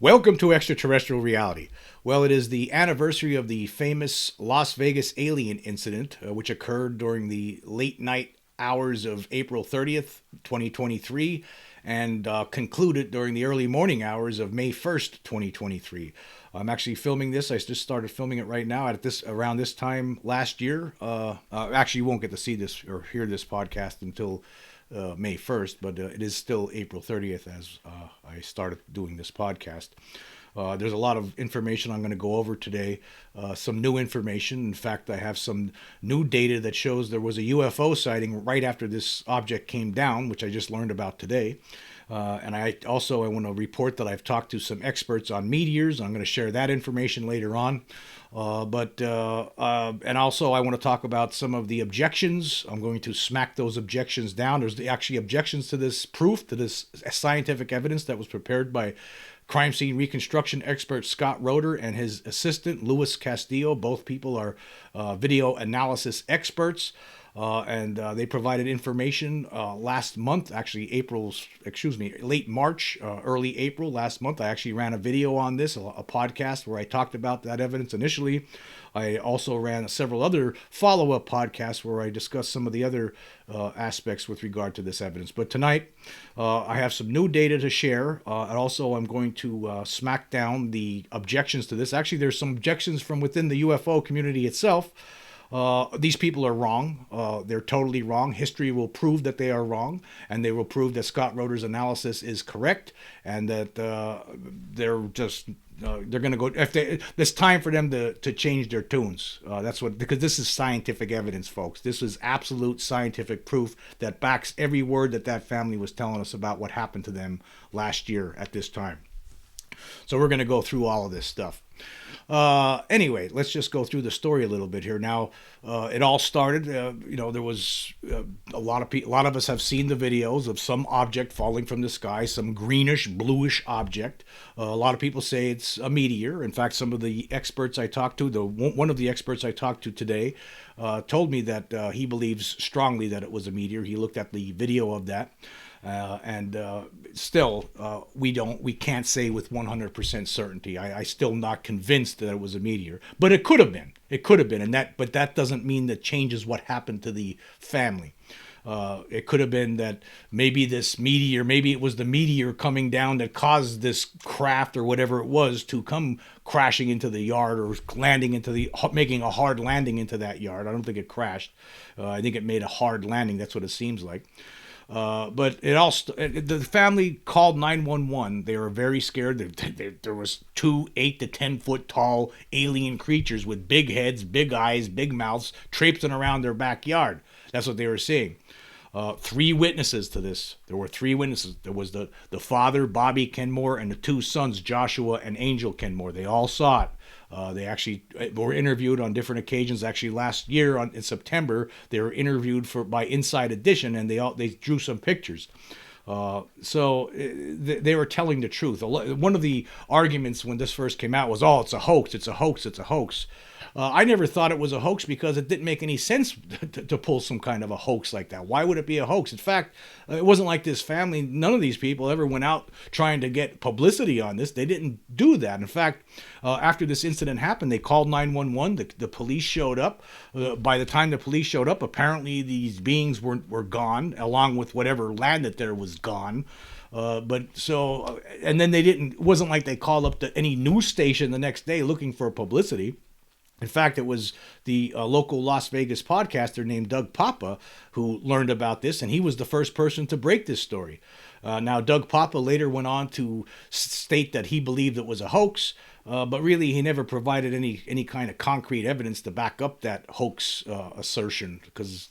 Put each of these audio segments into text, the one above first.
Welcome to Extraterrestrial Reality. Well, it is the anniversary of the famous Las Vegas alien incident, which occurred during the late night hours of April 30th, 2023, and concluded during the early morning hours of May 1st, 2023. I'm actually filming this. I just started filming it right now around this time last year. Actually, you won't get to see this or hear this podcast until May 1st, but it is still April 30th as I started doing this podcast. There's a lot of information I'm going to go over today, some new information. In fact, I have some new data that shows there was a UFO sighting right after this object came down, which I just learned about today. And I want to report that I've talked to some experts on meteors. I'm going to share that information later on. And also I want to talk about some of the objections. I'm going to smack those objections down. There's actually objections to this proof, to this scientific evidence that was prepared by crime scene reconstruction expert Scott Roeder and his assistant Louis Castillo. Both people are video analysis experts. And they provided information last month, actually late March, early April last month. I actually ran a video on this, a podcast where I talked about that evidence initially. I also ran several other follow-up podcasts where I discussed some of the other aspects with regard to this evidence. But tonight, I have some new data to share. And also, I'm going to smack down the objections to this. Actually, there's some objections from within the UFO community itself. These people are wrong. They're totally wrong. History will prove that they are wrong, and they will prove that Scott Roeder's analysis is correct, and that they're going to go. It's time for them to change their tunes. Because this is scientific evidence, folks. This is absolute scientific proof that backs every word that family was telling us about what happened to them last year at this time. So we're going to go through all of this stuff. Anyway, let's just go through the story a little bit here. Now, it all started, there was a lot of us have seen the videos of some object falling from the sky, some greenish, bluish object. A lot of people say it's a meteor. In fact, some of the experts I talked to, one of the experts I talked to today, told me that he believes strongly that it was a meteor. He looked at the video of that. Still, we can't say with 100% certainty. I still not convinced that it was a meteor, but it could have been. But that doesn't mean that changes what happened to the family. It could have been that maybe it was the meteor coming down that caused this craft or whatever it was to come crashing into the yard or making a hard landing into that yard. I don't think it crashed. I think it made a hard landing. That's what it seems like. But the family called 911. They were very scared. There was 2 8 to 10 foot tall alien creatures with big heads, big eyes, big mouths, traipsing around their backyard. That's what they were seeing. 3 witnesses to this. There were 3 witnesses. There was the father, Bobby Kenmore, and the 2 sons, Joshua and Angel Kenmore. They all saw it. They actually were interviewed on different occasions. Actually, last year in September, they were interviewed by Inside Edition, and they drew some pictures. So they were telling the truth. One of the arguments when this first came out was, "Oh, it's a hoax! It's a hoax! It's a hoax!" I never thought it was a hoax because it didn't make any sense to pull some kind of a hoax like that. Why would it be a hoax? In fact, it wasn't like this family. None of these people ever went out trying to get publicity on this. They didn't do that. In fact, after this incident happened, they called 911. The police showed up. By the time the police showed up, apparently these beings were gone, along with whatever land that there was gone. And then it wasn't like they called up to any news station the next day looking for publicity. In fact, it was the local Las Vegas podcaster named Doug Papa who learned about this, and he was the first person to break this story. Now, Doug Papa later went on to state that he believed it was a hoax, but really he never provided any kind of concrete evidence to back up that hoax assertion, because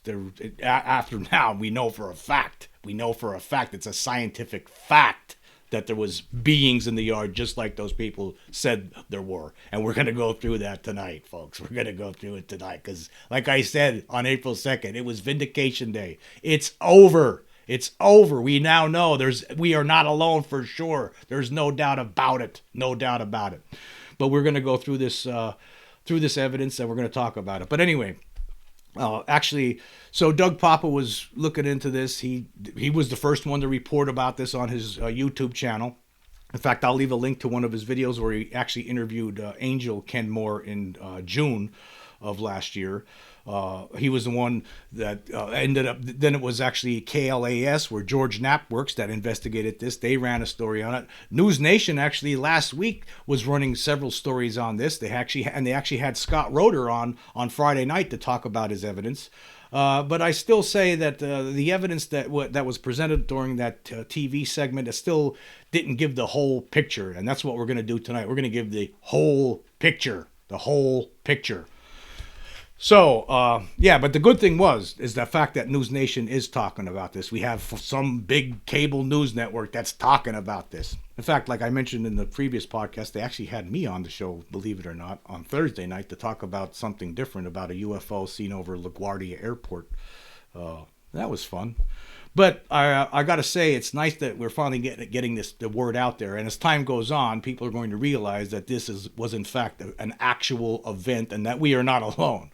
after now we know for a fact it's a scientific fact that there was beings in the yard just like those people said there were. And we're going to go through that tonight, folks. We're going to go through it tonight because, like I said, on April 2nd, it was Vindication Day. It's over. It's over. We now know we are not alone for sure. There's no doubt about it. No doubt about it. But we're going to go through this evidence and we're going to talk about it. But anyway, so Doug Papa was looking into this. He was the first one to report about this on his YouTube channel. In fact, I'll leave a link to one of his videos where he actually interviewed Angel Kenmore in June of last year. He was the one that ended up, then it was actually KLAS, where George Knapp works, that investigated this. They ran a story on it. NewsNation actually last week was running several stories on this. They actually had Scott Roeder on Friday night to talk about his evidence. But I still say that the evidence that was presented during that TV segment still didn't give the whole picture. And that's what we're going to do tonight. We're going to give the whole picture. The whole picture. So, yeah, but the good thing is the fact that NewsNation is talking about this. We have some big cable news network that's talking about this. In fact, like I mentioned in the previous podcast, they actually had me on the show, believe it or not, on Thursday night to talk about something different, about a UFO seen over LaGuardia Airport. That was fun. But I got to say, it's nice that we're finally getting the word out there. And as time goes on, people are going to realize that this was in fact an actual event and that we are not alone.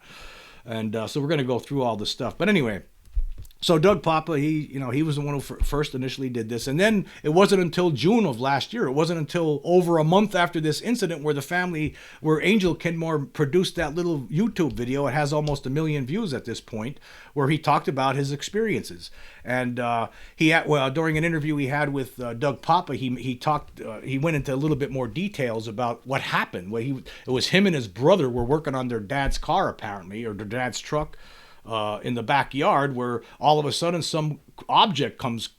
And so we're going to go through all this stuff. But anyway, so Doug Papa, he was the one who first initially did this. And then it wasn't until June of last year. It wasn't until over a month after this incident where Angel Kenmore produced that little YouTube video. It has almost 1 million views at this point, where he talked about his experiences. And during an interview he had with Doug Papa, he went into a little bit more details about what happened. It was him and his brother were working on their dad's car, apparently, or their dad's truck. In the backyard, where all of a sudden some object comes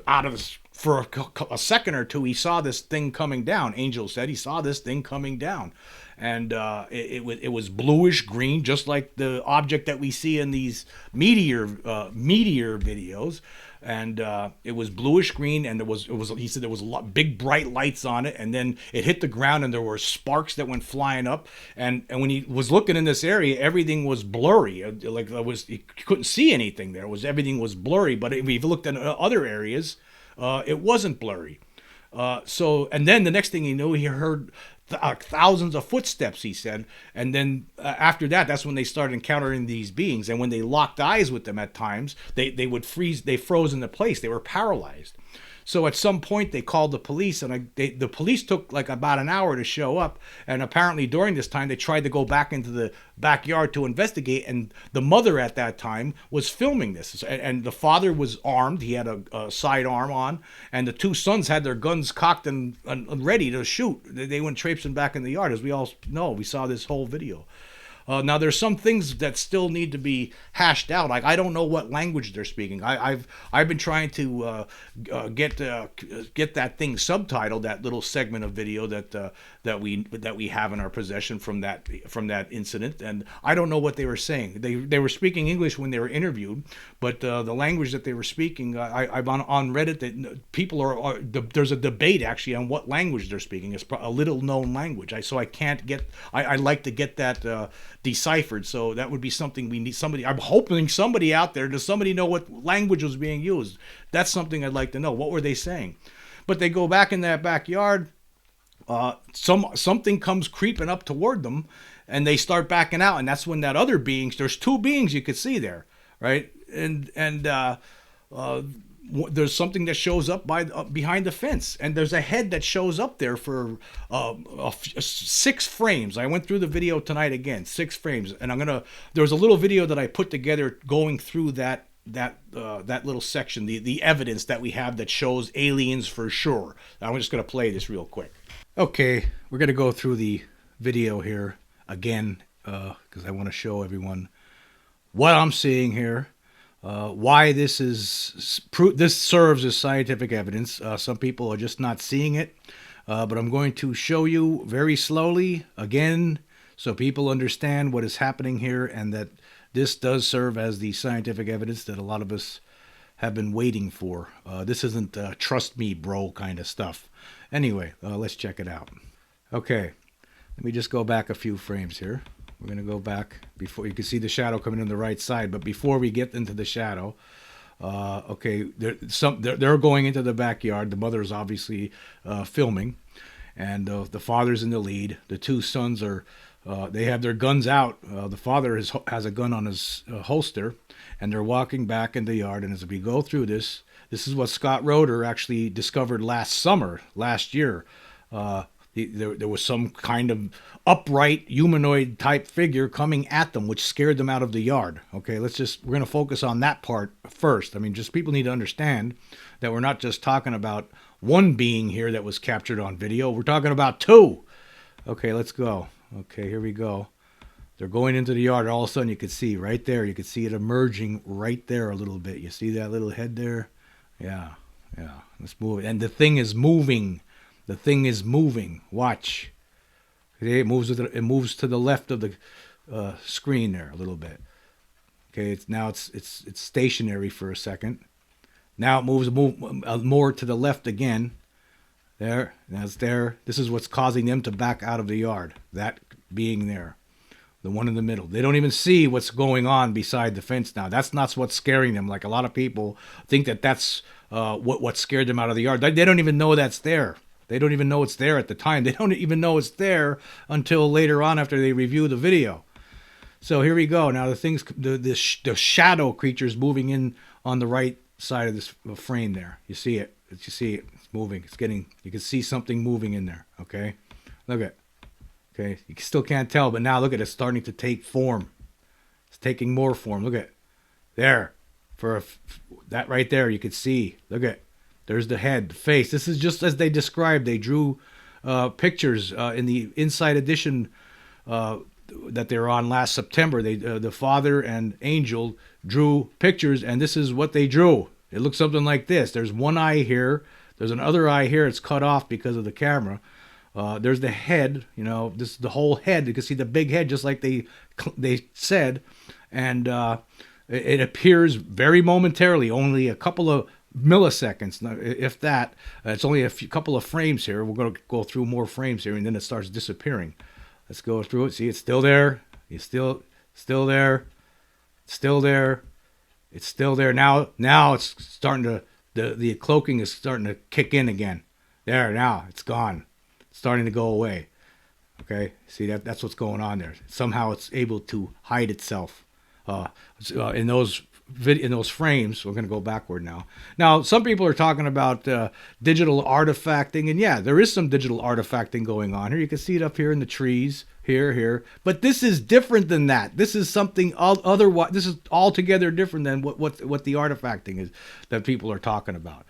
out of this. For a second or two, he saw this thing coming down. Angel said he saw this thing coming down, and it was bluish green, just like the object that we see in these Meteor videos. And it was bluish green, and he said there was big bright lights on it, and then it hit the ground, and there were sparks that went flying up. And when he was looking in this area, everything was blurry, he couldn't see anything there. Everything was blurry. But if you looked at other areas, it wasn't blurry. And then the next thing he knew, he heard thousands of footsteps, he said. And then after that, that's when they started encountering these beings. And when they locked eyes with them at times, they would freeze. They froze into place. They were paralyzed. So at some point they called the police, and the police took like about an hour to show up. And apparently during this time they tried to go back into the backyard to investigate. And the mother at that time was filming this. And the father was armed. He had a sidearm on, and the two sons had their guns cocked and ready to shoot. They went traipsing back in the yard, as we all know. We saw this whole video. Now there's some things that still need to be hashed out. Like, I don't know what language they're speaking. I've been trying to get that thing subtitled, that little segment of video that we have in our possession from that incident, and I don't know what they were saying. They were speaking English when they were interviewed, but the language that they were speaking, I've on Reddit that people there's a debate actually on what language they're speaking. It's a little known language. I'd like to get that deciphered. So that would be something we need. I'm hoping somebody out there, does somebody know what language was being used? That's something I'd like to know. What were they saying? But they go back in that backyard. Something comes creeping up toward them, and they start backing out. And that's when that other beings, there's two beings you could see there, right? And there's something that shows up behind the fence, and there's a head that shows up there for 6 frames. I went through the video tonight again, 6 frames, and there's a little video that I put together going through that little section, the evidence that we have that shows aliens for sure. I'm just going to play this real quick. Okay, we're going to go through the video here again because I want to show everyone what I'm seeing here. Why this serves as scientific evidence. Some people are just not seeing it, but I'm going to show you very slowly again so people understand what is happening here, and that this does serve as the scientific evidence that a lot of us have been waiting for. This isn't trust me bro kind of stuff. Anyway, let's check it out. Okay, let me just go back a few frames here. We're going to go back before you can see the shadow coming in the right side. But before we get into the shadow, okay, they're going into the backyard. The mother is obviously filming, and the father's in the lead. The two sons they have their guns out. The father has a gun on his holster, and they're walking back in the yard. And as we go through this, This is what Scott Roeder actually discovered last year. There was some kind of upright humanoid type figure coming at them, which scared them out of the yard. Okay, we're going to focus on that part first. I mean, just people need to understand that we're not just talking about one being here that was captured on video. We're talking about two. Okay, let's go. Okay, here we go. They're going into the yard. All of a sudden, you could see right there. You could see it emerging right there a little bit. You see that little head there? Yeah. Let's move it. And the thing is moving. The thing is moving. Watch. Okay, it moves to the left of the screen there a little bit. Okay, it's stationary for a second. Now it moves more to the left again. There, that's there. This is what's causing them to back out of the yard. That being there. The one in the middle. They don't even see what's going on beside the fence now. That's not what's scaring them. Like a lot of people think that's what scared them out of the yard. They don't even know that's there. They don't even know it's there at the time. They don't even know it's there until later on after they review the video. So here we go. Now the shadow creature's moving in on the right side of this frame there. You see it. You see it. It's moving. You can see something moving in there. Okay. Look at it. Okay, you still can't tell, but now look at it, it's starting to take form. It's taking more form. Look at it. There. That right there, you could see. Look at it. There's the head, the face. This is just as they described. They drew pictures in the Inside Edition that they were on last September. The father and Angel drew pictures, and this is what they drew. It looks something like this. There's one eye here. There's another eye here. It's cut off because of the camera. There's the head, this is the whole head. You can see the big head, just like they said. And it appears very momentarily, only a couple of milliseconds, if that. It's only couple of frames here. We're going to go through more frames here, and then it starts disappearing. Let's go through it. See, it's still there. It's still there. It's still there. It's still there. Now it's starting to, the cloaking is starting to kick in again. There, now it's gone. Starting to go away. Okay, see that's what's going on there. Somehow it's able to hide itself in those frames. We're going to go backward now. Now some people are talking about digital artifacting, and yeah, there is some digital artifacting going on here. You can see it up here in the trees, here. But this is different than that. This is something otherwise. This is altogether different than what the artifacting is that people are talking about.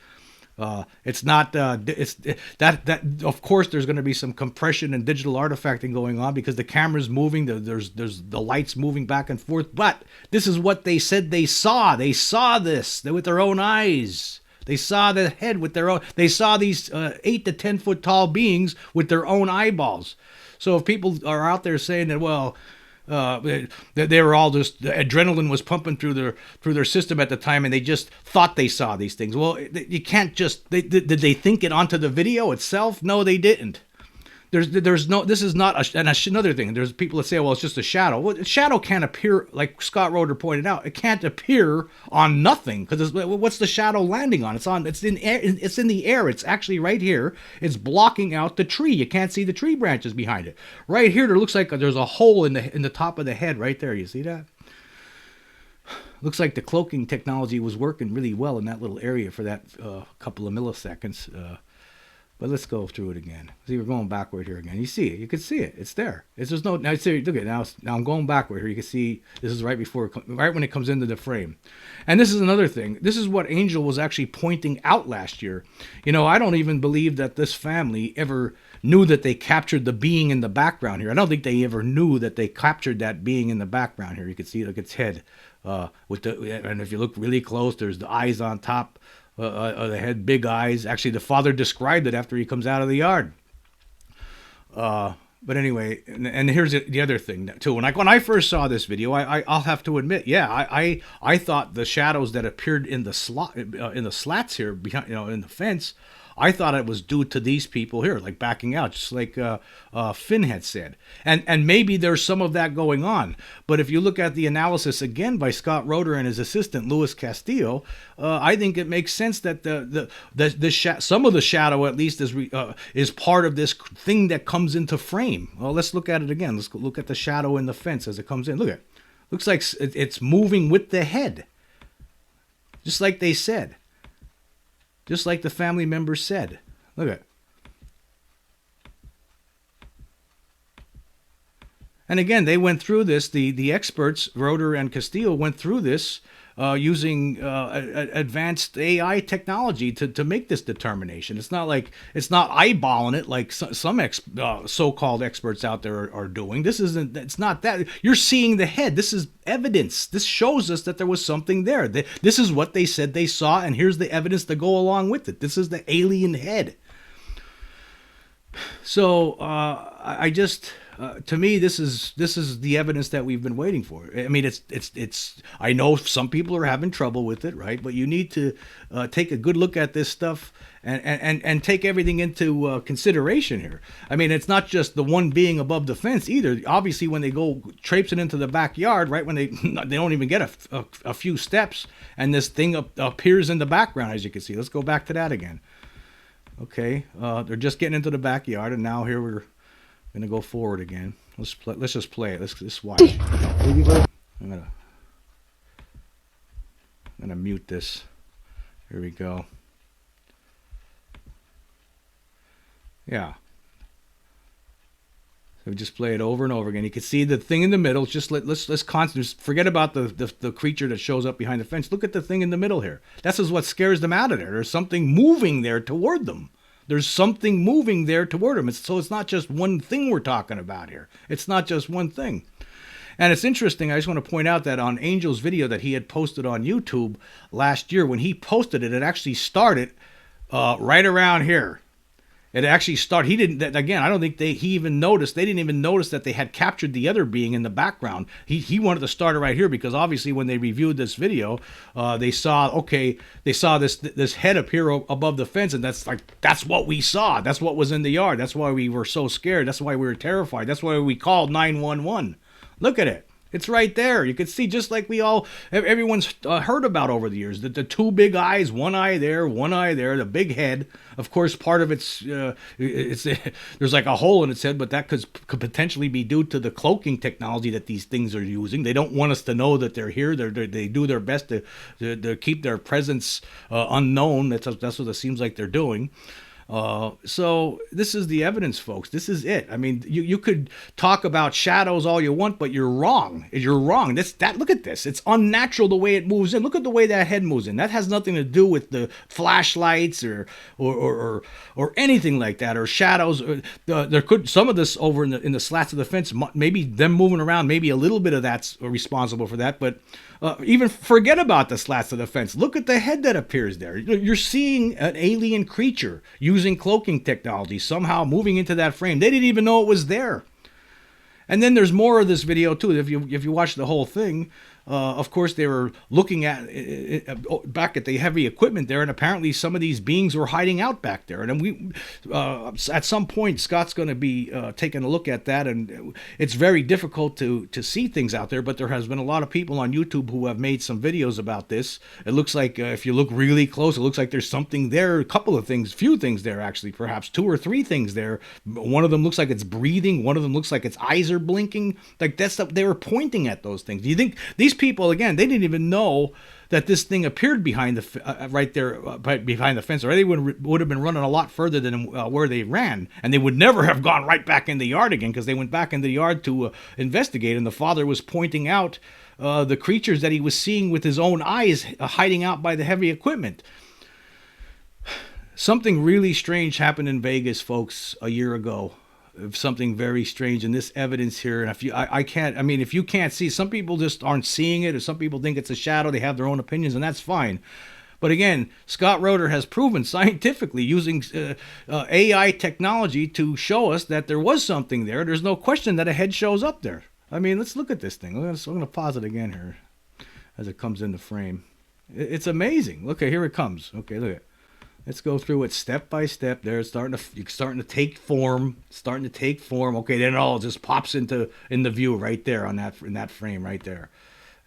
It's not. It's that. Of course, there's going to be some compression and digital artifacting going on because the camera's moving. There's the lights moving back and forth. But this is what they said they saw. They saw this with their own eyes. They saw the head with their own. They saw these 8 to 10 foot tall beings with their own eyeballs. So if people are out there saying that, well, they were all just, the adrenaline was pumping through their system at the time, and they just thought they saw these things. Well, you can't just. Did they think it onto the video itself? No, they didn't. There's no. This is not another thing. There's people that say, well, it's just a shadow. Well, a shadow can't appear, like Scott Roeder pointed out. It can't appear on nothing because what's the shadow landing on? It's in the air. It's actually right here. It's blocking out the tree. You can't see the tree branches behind it. Right here, there looks like there's a hole in the top of the head right there. You see that? Looks like the cloaking technology was working really well in that little area for that couple of milliseconds. But let's go through it again. See, we're going backward here again. You see it. You can see it. It's there. It's just no. Now, see, look at it. Now I'm going backward here. You can see this is right when it comes into the frame. And this is another thing. This is what Angel was actually pointing out last year. I don't even believe that this family ever knew that they captured the being in the background here. I don't think they ever knew that they captured that being in the background here. You can see, look, its head. And if you look really close, there's the eyes on top. The head, big eyes. Actually, the father described it after he comes out of the yard. But anyway, and here's the other thing too. When I first saw this video, I'll have to admit, I thought the shadows that appeared in the slats here behind, in the fence, I thought it was due to these people here, like backing out, just like Finn had said. And maybe there's some of that going on. But if you look at the analysis again by Scott Roeder and his assistant, Louis Castillo, I think it makes sense that some of the shadow, at least, is part of this thing that comes into frame. Well, let's look at it again. Let's look at the shadow in the fence as it comes in. Look at it. Looks like it's moving with the head, just like they said. Just like the family members said. Look at it. And again, they went through this. The experts, Roeder and Castillo, went through this using advanced AI technology to make this determination. It's not eyeballing it like some so-called experts out there are doing. This isn't. It's not that. You're seeing the head. This is evidence. This shows us that there was something there. This is what they said they saw, and here's the evidence to go along with it. This is the alien head. So I just. To me, this is the evidence that we've been waiting for. I mean, it's. I know some people are having trouble with it, right? But you need to take a good look at this stuff and take everything into consideration here. I mean, it's not just the one being above the fence either. Obviously, when they go traipsing into the backyard, right when they don't even get a few steps, and this thing appears in the background, as you can see. Let's go back to that again. Okay, they're just getting into the backyard, and now here we're gonna go forward again. Let's just play it. Let's just watch. I'm gonna mute this. Here we go. Yeah. So we just play it over and over again. You can see the thing in the middle. Just let's concentrate. Forget about the creature that shows up behind the fence. Look at the thing in the middle here. This is what scares them out of there. There's something moving there toward them. There's something moving there toward them. So it's not just one thing we're talking about here. It's not just one thing. And it's interesting. I just want to point out that on Angel's video that he had posted on YouTube last year, when he posted it, it actually started right around here. It actually started. He didn't. Again, I don't think he even noticed. They didn't even notice that they had captured the other being in the background. He wanted to start it right here because obviously when they reviewed this video, they saw this head appear above the fence, and that's what we saw. That's what was in the yard. That's why we were so scared. That's why we were terrified. That's why we called 911. Look at it. It's right there. You can see, just like everyone's heard about over the years, that the two big eyes, one eye there, the big head. Of course, part of it's there's like a hole in its head, but that could potentially be due to the cloaking technology that these things are using. They don't want us to know that they're here. They do their best to keep their presence unknown. That's what it seems like they're doing. So this is the evidence, folks. This is it. I mean, you could talk about shadows all you want, but you're wrong. You're wrong. Look at this. It's unnatural the way it moves in. Look at the way that head moves in. That has nothing to do with the flashlights or anything like that, or shadows. There could some of this over in the slats of the fence. Maybe them moving around. Maybe a little bit of that's responsible for that, but. Even forget about the slats of the fence. Look at the head that appears there. You're seeing an alien creature using cloaking technology, somehow moving into that frame. They didn't even know it was there. And then there's more of this video too. If you watch the whole thing, of course they were looking at back at the heavy equipment there, and apparently some of these beings were hiding out back there. And then we, at some point, Scott's going to be taking a look at that, and it's very difficult to see things out there. But there has been a lot of people on YouTube who have made some videos about this. It looks like if you look really close, it looks like there's something there. A couple of things, few things there actually, perhaps 2 or 3 things there. One of them looks like it's breathing. One of them looks like its eyes are blinking. Like that's they were pointing at those things. Do you think these people, again, they didn't even know that this thing appeared behind right there behind the fence, or they would have been running a lot further than where they ran, and they would never have gone right back in the yard again, because they went back in the yard to investigate, and the father was pointing out the creatures that he was seeing with his own eyes hiding out by the heavy equipment. Something really strange happened in Vegas, folks, a year ago. Something very strange, and this evidence here, and if you can't see, some people just aren't seeing it, or some people think it's a shadow, they have their own opinions, and that's fine. But again, Scott Roeder has proven scientifically using AI technology to show us that there was something there. There's no question that a head shows up there. I mean, let's look at this thing. I'm going to pause it again here as it comes into frame. It's amazing. Okay, here it comes. Okay, look at it. Let's go through it step by step. There, it's starting to take form. Okay, then it all just pops in the view right there in that frame right there,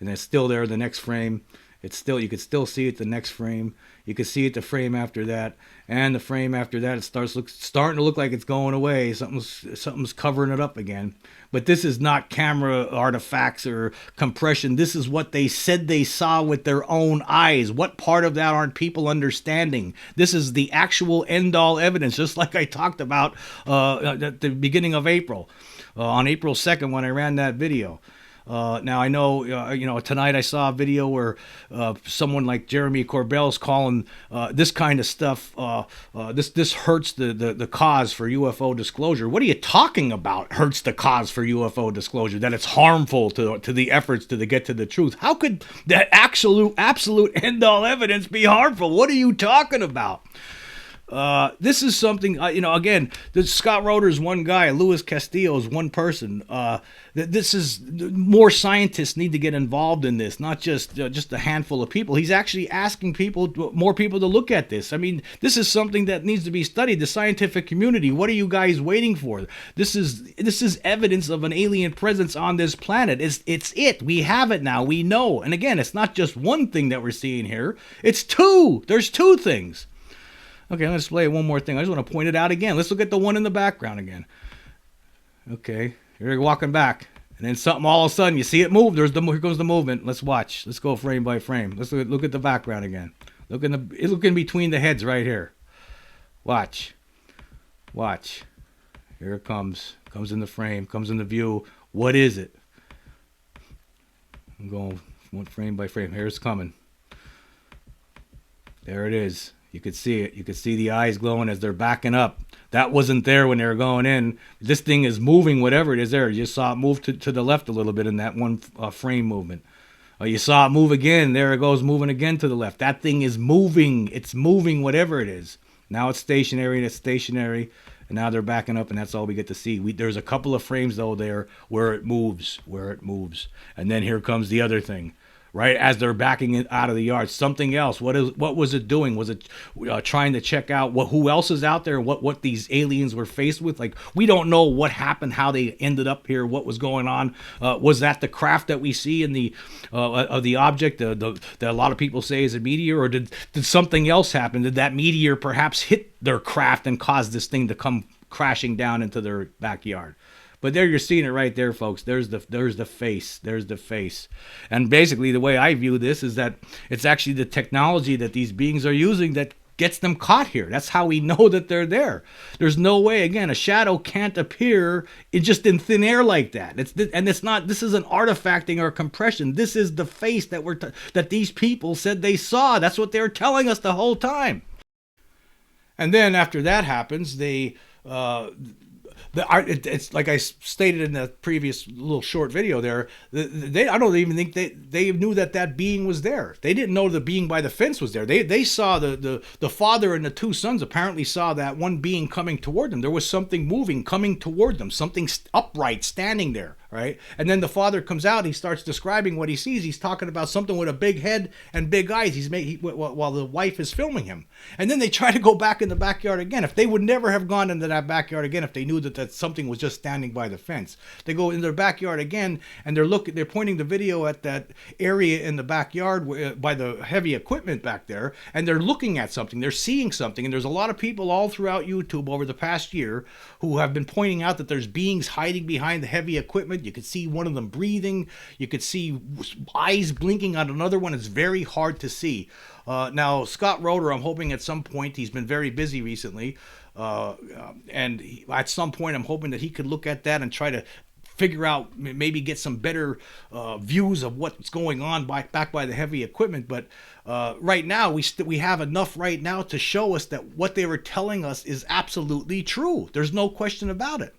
and it's still there. The next frame, It's still, you could still see it the next frame. You could see it the frame after that, and the frame after that. It starting to look like it's going away. Something's covering it up again. But this is not camera artifacts or compression. This is what they said they saw with their own eyes. What part of that aren't people understanding? This is the actual end-all evidence, just like I talked about at the beginning of April, on April 2nd when I ran that video. Now I know, tonight I saw a video where someone like Jeremy Corbell's calling this kind of stuff, this hurts the cause for UFO disclosure. What are you talking about? Hurts the cause for UFO disclosure? That it's harmful to the efforts to get to the truth? How could that absolute end-all evidence be harmful? What are you talking about? This is something, again, Scott Roeder is one guy, Louis Castillo is one person. This is, more scientists need to get involved in this, not just a handful of people. He's actually asking more people to look at this. I mean, this is something that needs to be studied. The scientific community, what are you guys waiting for? This is evidence of an alien presence on this planet. It's it. We have it now. We know. And again, it's not just one thing that we're seeing here. It's two. There's two things. Okay, let's play one more thing. I just want to point it out again. Let's look at the one in the background again. Okay, you're walking back, and then something all of a sudden you see it move. Here goes the movement. Let's watch. Let's go frame by frame. Let's look at the background again. Look in between the heads right here. Watch. Here it comes. Comes in the frame. Comes in the view. What is it? I'm going one frame by frame. Here it's coming. There it is. You could see it. You could see the eyes glowing as they're backing up. That wasn't there when they were going in. This thing is moving, whatever it is there. You just saw it move to the left a little bit in that one frame movement. You saw it move again. There it goes, moving again to the left. That thing is moving. It's moving, whatever it is. Now it's stationary, and now they're backing up, and that's all we get to see. There's a couple of frames, though, there where it moves. And then here comes the other thing. Right as they're backing it out of the yard, something else. What was it doing? Was it trying to check out who else is out there? What these aliens were faced with? Like, we don't know what happened, how they ended up here, what was going on. Was that the craft that we see in the of the object that a lot of people say is a meteor, or did something else happen? Did that meteor perhaps hit their craft and cause this thing to come crashing down into their backyard? But there, you're seeing it right there, folks. There's the face. And basically, the way I view this is that it's actually the technology that these beings are using that gets them caught here. That's how we know that they're there. There's no way, again, a shadow can't appear just in thin air like that. This isn't artifacting or compression. This is the face that these people said they saw. That's what they're telling us the whole time. And then after that happens, it's like I stated in the previous little short video there. I don't even think they knew that being was there. They didn't know the being by the fence was there. They saw the father and the two sons apparently saw that one being coming toward them. There was something moving coming toward them, something upright standing there, right? And then the father comes out. He starts describing what he sees. He's talking about something with a big head and big eyes. While the wife is filming him. And then they try to go back in the backyard again. If they would never have gone into that backyard again if they knew that something was just standing by the fence. They go in their backyard again, and they're pointing the video at that area in the backyard by the heavy equipment back there, and they're looking at something. They're seeing something, and there's a lot of people all throughout YouTube over the past year who have been pointing out that there's beings hiding behind the heavy equipment. You could see one of them breathing. You could see eyes blinking on another one. It's very hard to see. Now, Scott Roeder, I'm hoping at some point, he's been very busy recently, at some point I'm hoping that he could look at that and try to figure out, maybe get some better views of what's going on back by the heavy equipment. But right now, we have enough right now to show us that what they were telling us is absolutely true. There's no question about it.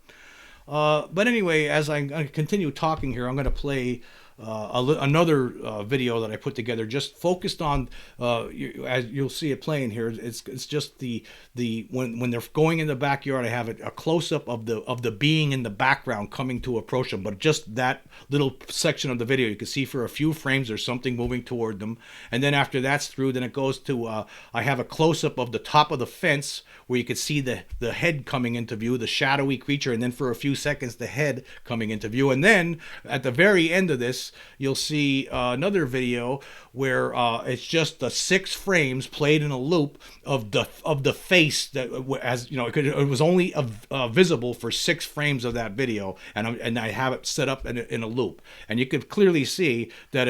But anyway, as I continue talking here, I'm going to play another video that I put together, just focused on, as you'll see it playing here. It's just when they're going in the backyard, I have a close up of the being in the background coming to approach them, but just that little section of the video. You can see for a few frames there's something moving toward them, and then after that's through, then it goes to I have a close up of the top of the fence where you could see the head coming into view, the shadowy creature, and then for a few seconds the head coming into view, and then at the very end of this, this, you'll see another video where it's just the 6 frames played in a loop of the face that, as you know, it was only visible for 6 frames of that video, and I have it set up in a loop, and you can clearly see that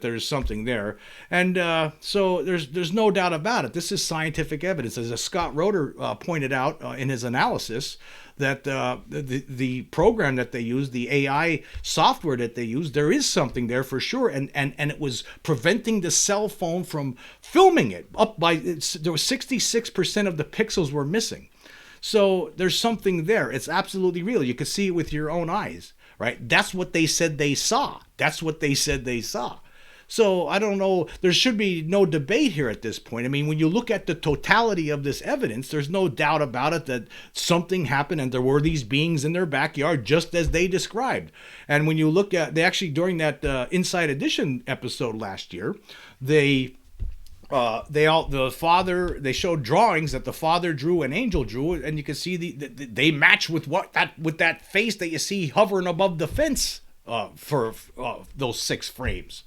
there's something there, and so there's no doubt about it. This is scientific evidence, as Scott Roeder pointed out in his analysis, that the program that they use, the AI software that they use, there is something there for sure, and it was preventing the cell phone from filming it up by there was 66% of the pixels were missing. So there's something there. It's absolutely real. You could see it with your own eyes, right? That's what they said they saw. That's what they said they saw. So I don't know, there should be no debate here at this point. I mean, when you look at the totality of this evidence, there's no doubt about it that something happened and there were these beings in their backyard just as they described. And when you look at, they actually, during that Inside Edition episode last year, they showed drawings that the father drew and Angel drew, and you can see they match with that face that you see hovering above the fence for those 6 frames.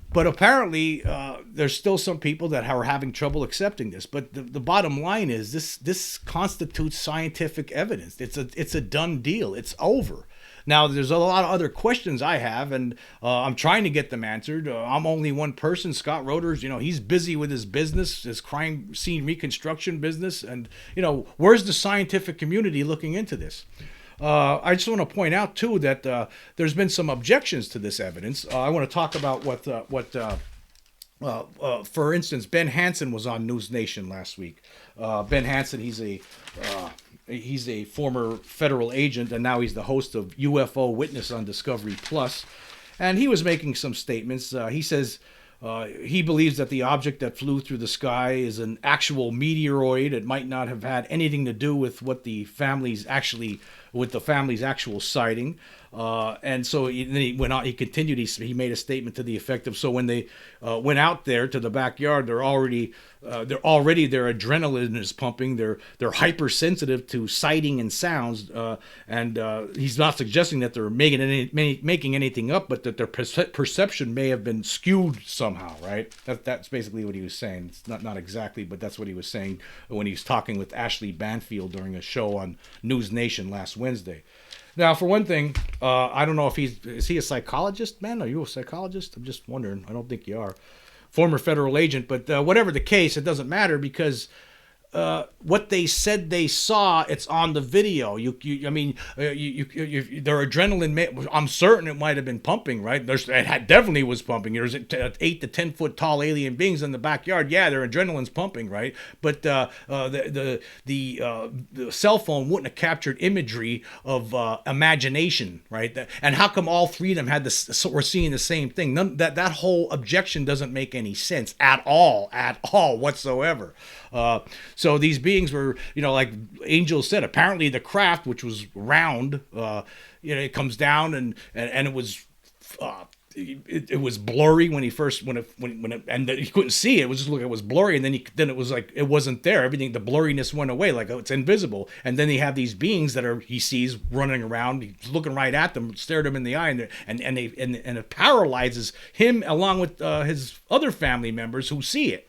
But apparently, there's still some people that are having trouble accepting this. But the bottom line is this constitutes scientific evidence. It's a done deal. It's over. Now, there's a lot of other questions I have, and I'm trying to get them answered. I'm only one person. Scott Roeder's, he's busy with his business, his crime scene reconstruction business. And, where's the scientific community looking into this? I just want to point out, too, that there's been some objections to this evidence. I want to talk about for instance, Ben Hansen was on NewsNation last week. Ben Hansen, he's a former federal agent, and now he's the host of UFO Witness on Discovery Plus. And he was making some statements. He says he believes that the object that flew through the sky is an actual meteoroid. It might not have had anything to do with the family's actual sighting. And so then he went on. He continued. He made a statement to the effect of, so when they went out there to the backyard, their adrenaline is pumping. They're hypersensitive to sighting and sounds. And he's not suggesting that they're making anything up, but that their perception may have been skewed somehow. Right? That's basically what he was saying. It's not exactly, but that's what he was saying when he was talking with Ashley Banfield during a show on NewsNation last Wednesday. Now, for one thing, I don't know if is he a psychologist, man? Are you a psychologist? I'm just wondering. I don't think you are. Former federal agent, but whatever the case, it doesn't matter because what they said they saw, it's on the video. Their adrenaline, I'm certain it might have been pumping, right? It definitely was pumping. There's 8 to 10 foot tall alien beings in the backyard. Yeah, their adrenaline's pumping, right? But the cell phone wouldn't have captured imagery of imagination, right? And how come all 3 of them were seeing the same thing? That whole objection doesn't make any sense at all whatsoever. So these beings were, like Angel said, apparently the craft, which was round, it comes down and it was it was blurry when he first and he couldn't see it. It was just it was blurry, and then it was like it wasn't there. Everything, the blurriness went away, like it's invisible. And then they have these beings that he sees running around. He's looking right at them, stared them in the eye, and it paralyzes him along with his other family members who see it.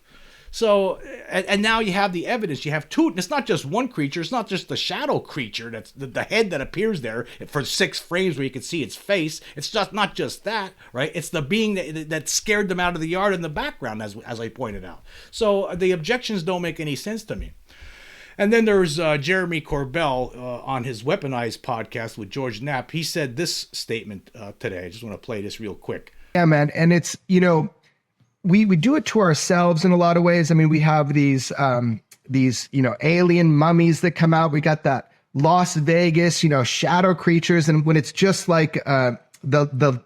So, and now you have the evidence. You have 2. It's not just one creature. It's not just the shadow creature. That's the head that appears there for 6 frames where you can see its face. It's just not just that, right? It's the being that scared them out of the yard in the background, as I pointed out. So the objections don't make any sense to me. And then there's Jeremy Corbell on his Weaponized podcast with George Knapp. He said this statement today. I just want to play this real quick. Yeah, man. And it's, we do it to ourselves in a lot of ways. I mean, we have these alien mummies that come out. We got that Las Vegas, shadow creatures. And when it's just like the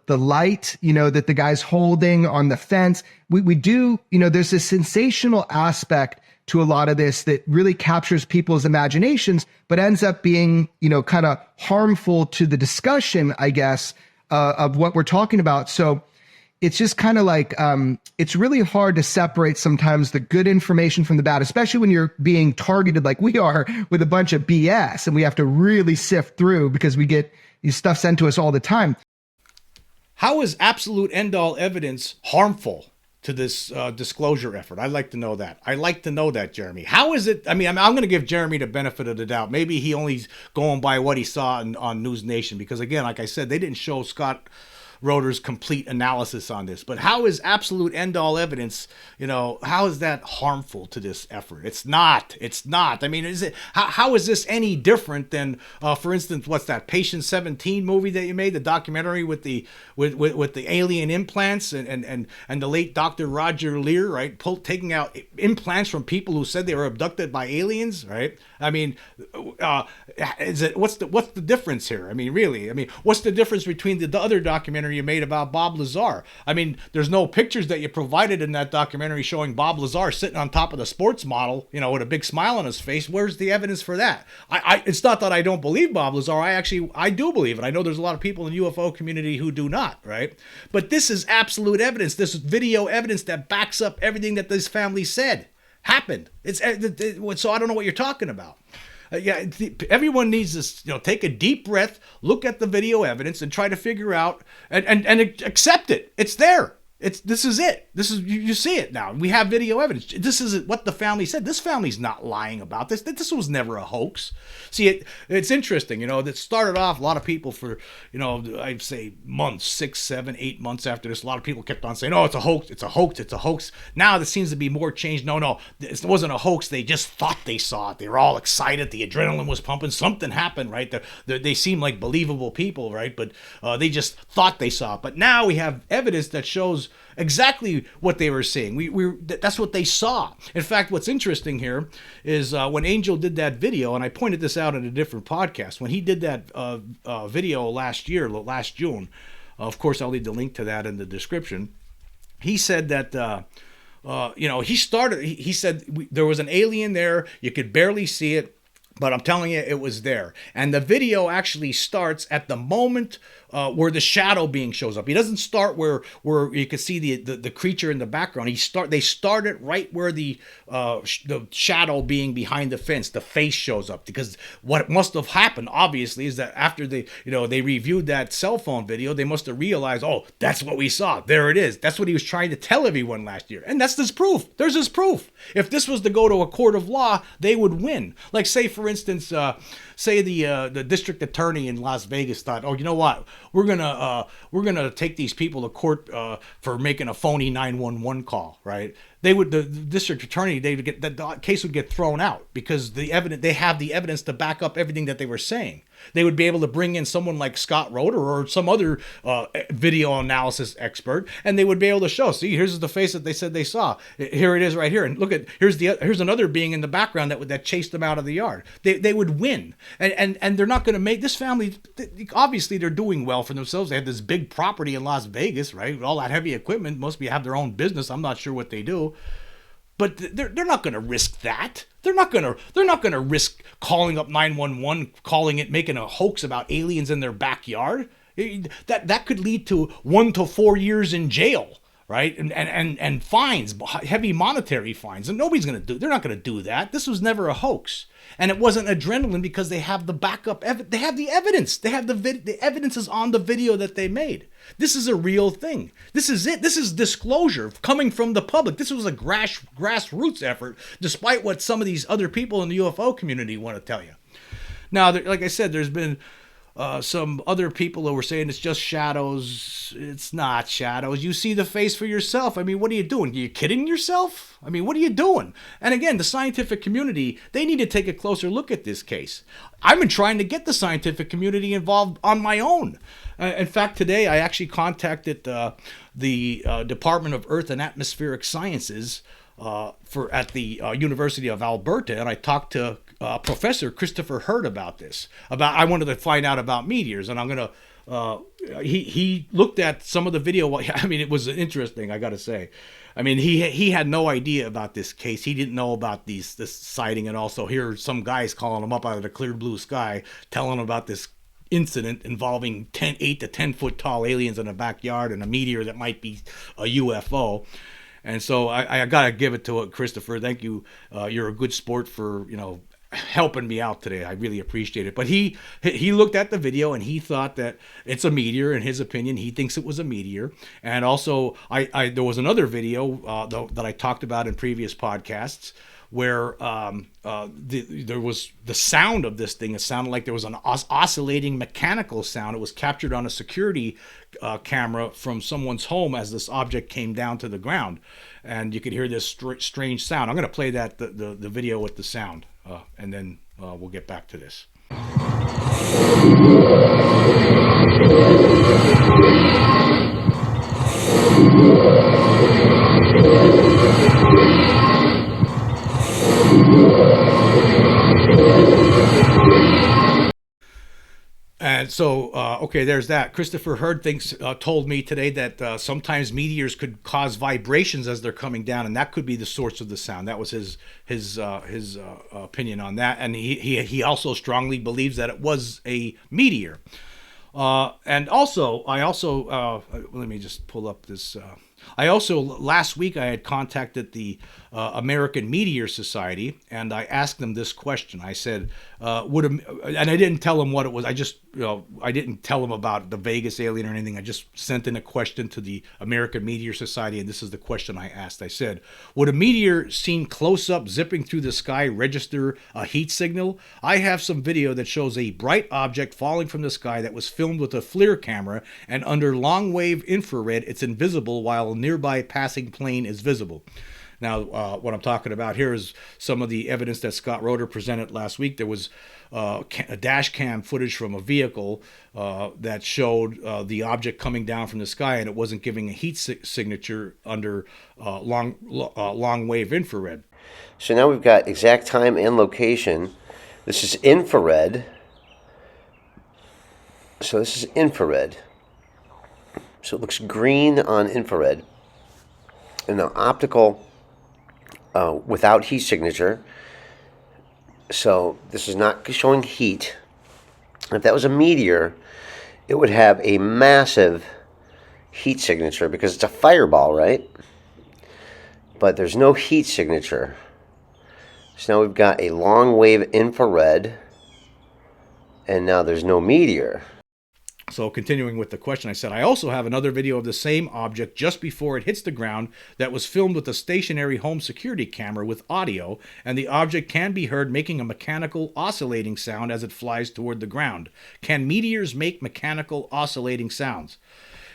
light, that the guy's holding on the fence, we do, there's a sensational aspect to a lot of this that really captures people's imaginations, but ends up being, kind of harmful to the discussion, I guess, of what we're talking about. So it's just kind of like, it's really hard to separate sometimes the good information from the bad, especially when you're being targeted like we are with a bunch of BS, and we have to really sift through because we get these stuff sent to us all the time. How is absolute end-all evidence harmful to this disclosure effort? I'd like to know that. I'd like to know that, Jeremy. How is it? I mean, I'm going to give Jeremy the benefit of the doubt. Maybe he only's going by what he saw on NewsNation, because again, like I said, they didn't show Scott Roeder's complete analysis on this. But how is absolute end-all evidence, how is that harmful to this effort? It's not. I mean, is it? How is this any different than, for instance, what's that Patient 17 movie that you made, the documentary with the alien implants and the late Dr. Roger Lear, right, taking out implants from people who said they were abducted by aliens, right? I mean, what's the difference here? I mean, really, what's the difference between the other documentary you made about Bob Lazar? I mean, there's no pictures that you provided in that documentary showing Bob Lazar sitting on top of the sports model, with a big smile on his face. Where's the evidence for that? It's not that I don't believe Bob Lazar. I do believe it. I know there's a lot of people in the UFO community who do not, right? But this is absolute evidence. This is video evidence that backs up everything that this family said happened. So I don't know what you're talking about. Everyone needs to take a deep breath, look at the video evidence, and try to figure out and accept it. It's there. This is it. This is you see it now. We have video evidence. This is what the family said. This family's not lying about this. This was never a hoax. See, it's interesting. That started off a lot of people for I'd say months, 6, 7, 8 months after this. A lot of people kept on saying, "Oh, it's a hoax. It's a hoax. It's a hoax." Now there seems to be more change. No, it wasn't a hoax. They just thought they saw it. They were all excited. The adrenaline was pumping. Something happened, right? They seem like believable people, right? But they just thought they saw it. But now we have evidence that shows exactly what they were seeing. That's what they saw. In fact, what's interesting here is when Angel did that video, and I pointed this out in a different podcast, when he did that video last June, of course, I'll leave the link to that in the description. He said that, he said there was an alien there. You could barely see it, but I'm telling you, it was there. And the video actually starts at the moment where the shadow being shows up. He doesn't start where you can see the creature in the background. They start it right where the shadow being behind the fence, the face shows up. Because what must have happened, obviously, is that after they reviewed that cell phone video, they must have realized, oh, that's what we saw. There it is. That's what he was trying to tell everyone last year. And that's his proof. There's his proof. If this was to go to a court of law, they would win. Like, say, for instance, say the district attorney in Las Vegas thought, oh, you know what? We're gonna take these people to court for making a phony 911 call, right? The district attorney, the case would get thrown out because they have the evidence to back up everything that they were saying. They would be able to bring in someone like Scott Roeder or some other video analysis expert, and they would be able to show, see, here's the face that they said they saw. Here it is right here. And look at, here's another being in the background that chased them out of the yard. They would win. And they're not going to make, this family, obviously they're doing well for themselves. They have this big property in Las Vegas, right? With all that heavy equipment, must have their own business. I'm not sure what they do. But they're not going to risk that. They're not going to risk calling up 911, making a hoax about aliens in their backyard. That could lead to 1 to 4 years in jail, right? And fines, heavy monetary fines. And they're not going to do that. This was never a hoax. And it wasn't adrenaline because they have the backup. They have the evidence. They have the evidence is on the video that they made. This is a real thing. This is it. This is disclosure coming from the public. This was a grassroots effort, despite what some of these other people in the UFO community want to tell you. Now, like I said, there's been some other people who were saying it's just shadows. It's not shadows. You see the face for yourself. I mean, what are you doing? Are you kidding yourself? I mean, what are you doing? And again, the scientific community, they need to take a closer look at this case. I've been trying to get the scientific community involved on my own. In fact, today I actually contacted the Department of Earth and Atmospheric Sciences at the University of Alberta, and I talked to Professor Christopher Hurd about this. I wanted to find out about meteors, and I'm gonna. He looked at some of the video. I mean, it was interesting, I got to say. I mean, he had no idea about this case. He didn't know about this sighting, and also here some guys calling him up out of the clear blue sky, telling him about this incident involving 8 to 10 foot tall aliens in a backyard and a meteor that might be a UFO. And so I got to give it to Christopher. Thank you. You're a good sport for, helping me out today. I really appreciate it. But he looked at the video and he thought that it's a meteor. In his opinion, he thinks it was a meteor. And also, there was another video that I talked about in previous podcasts where there was the sound of this thing. It sounded like there was an oscillating mechanical sound. It was captured on a security camera from someone's home as this object came down to the ground, and you could hear this strange sound. I'm going to play that the video with the sound, and then we'll get back to this. And so, okay, there's that. Christopher Hurd told me today that sometimes meteors could cause vibrations as they're coming down, and that could be the source of the sound. That was his opinion on that, and he also strongly believes that it was a meteor. And also, let me just pull up this. Last week I had contacted the American Meteor Society, and I asked them this question. I said, and I didn't tell them what it was. I didn't tell them about the Vegas alien or anything. I just sent in a question to the American Meteor Society, and this is the question I asked. I said, would a meteor seen close up zipping through the sky register a heat signal? I have some video that shows a bright object falling from the sky that was filmed with a FLIR camera, and under long wave infrared, it's invisible while a nearby passing plane is visible. Now, what I'm talking about here is some of the evidence that Scott Roeder presented last week. There was a dash cam footage from a vehicle that showed the object coming down from the sky, and it wasn't giving a heat signature under long wave infrared. So now we've got exact time and location. This is infrared. So this is infrared. So it looks green on infrared. And now optical without heat signature. So this is not showing heat. If that was a meteor, it would have a massive heat signature because it's a fireball, right? But there's no heat signature. So now we've got a long wave infrared, and now there's no meteor. So continuing with the question, I said, I also have another video of the same object just before it hits the ground that was filmed with a stationary home security camera with audio, and the object can be heard making a mechanical oscillating sound as it flies toward the ground. Can meteors make mechanical oscillating sounds?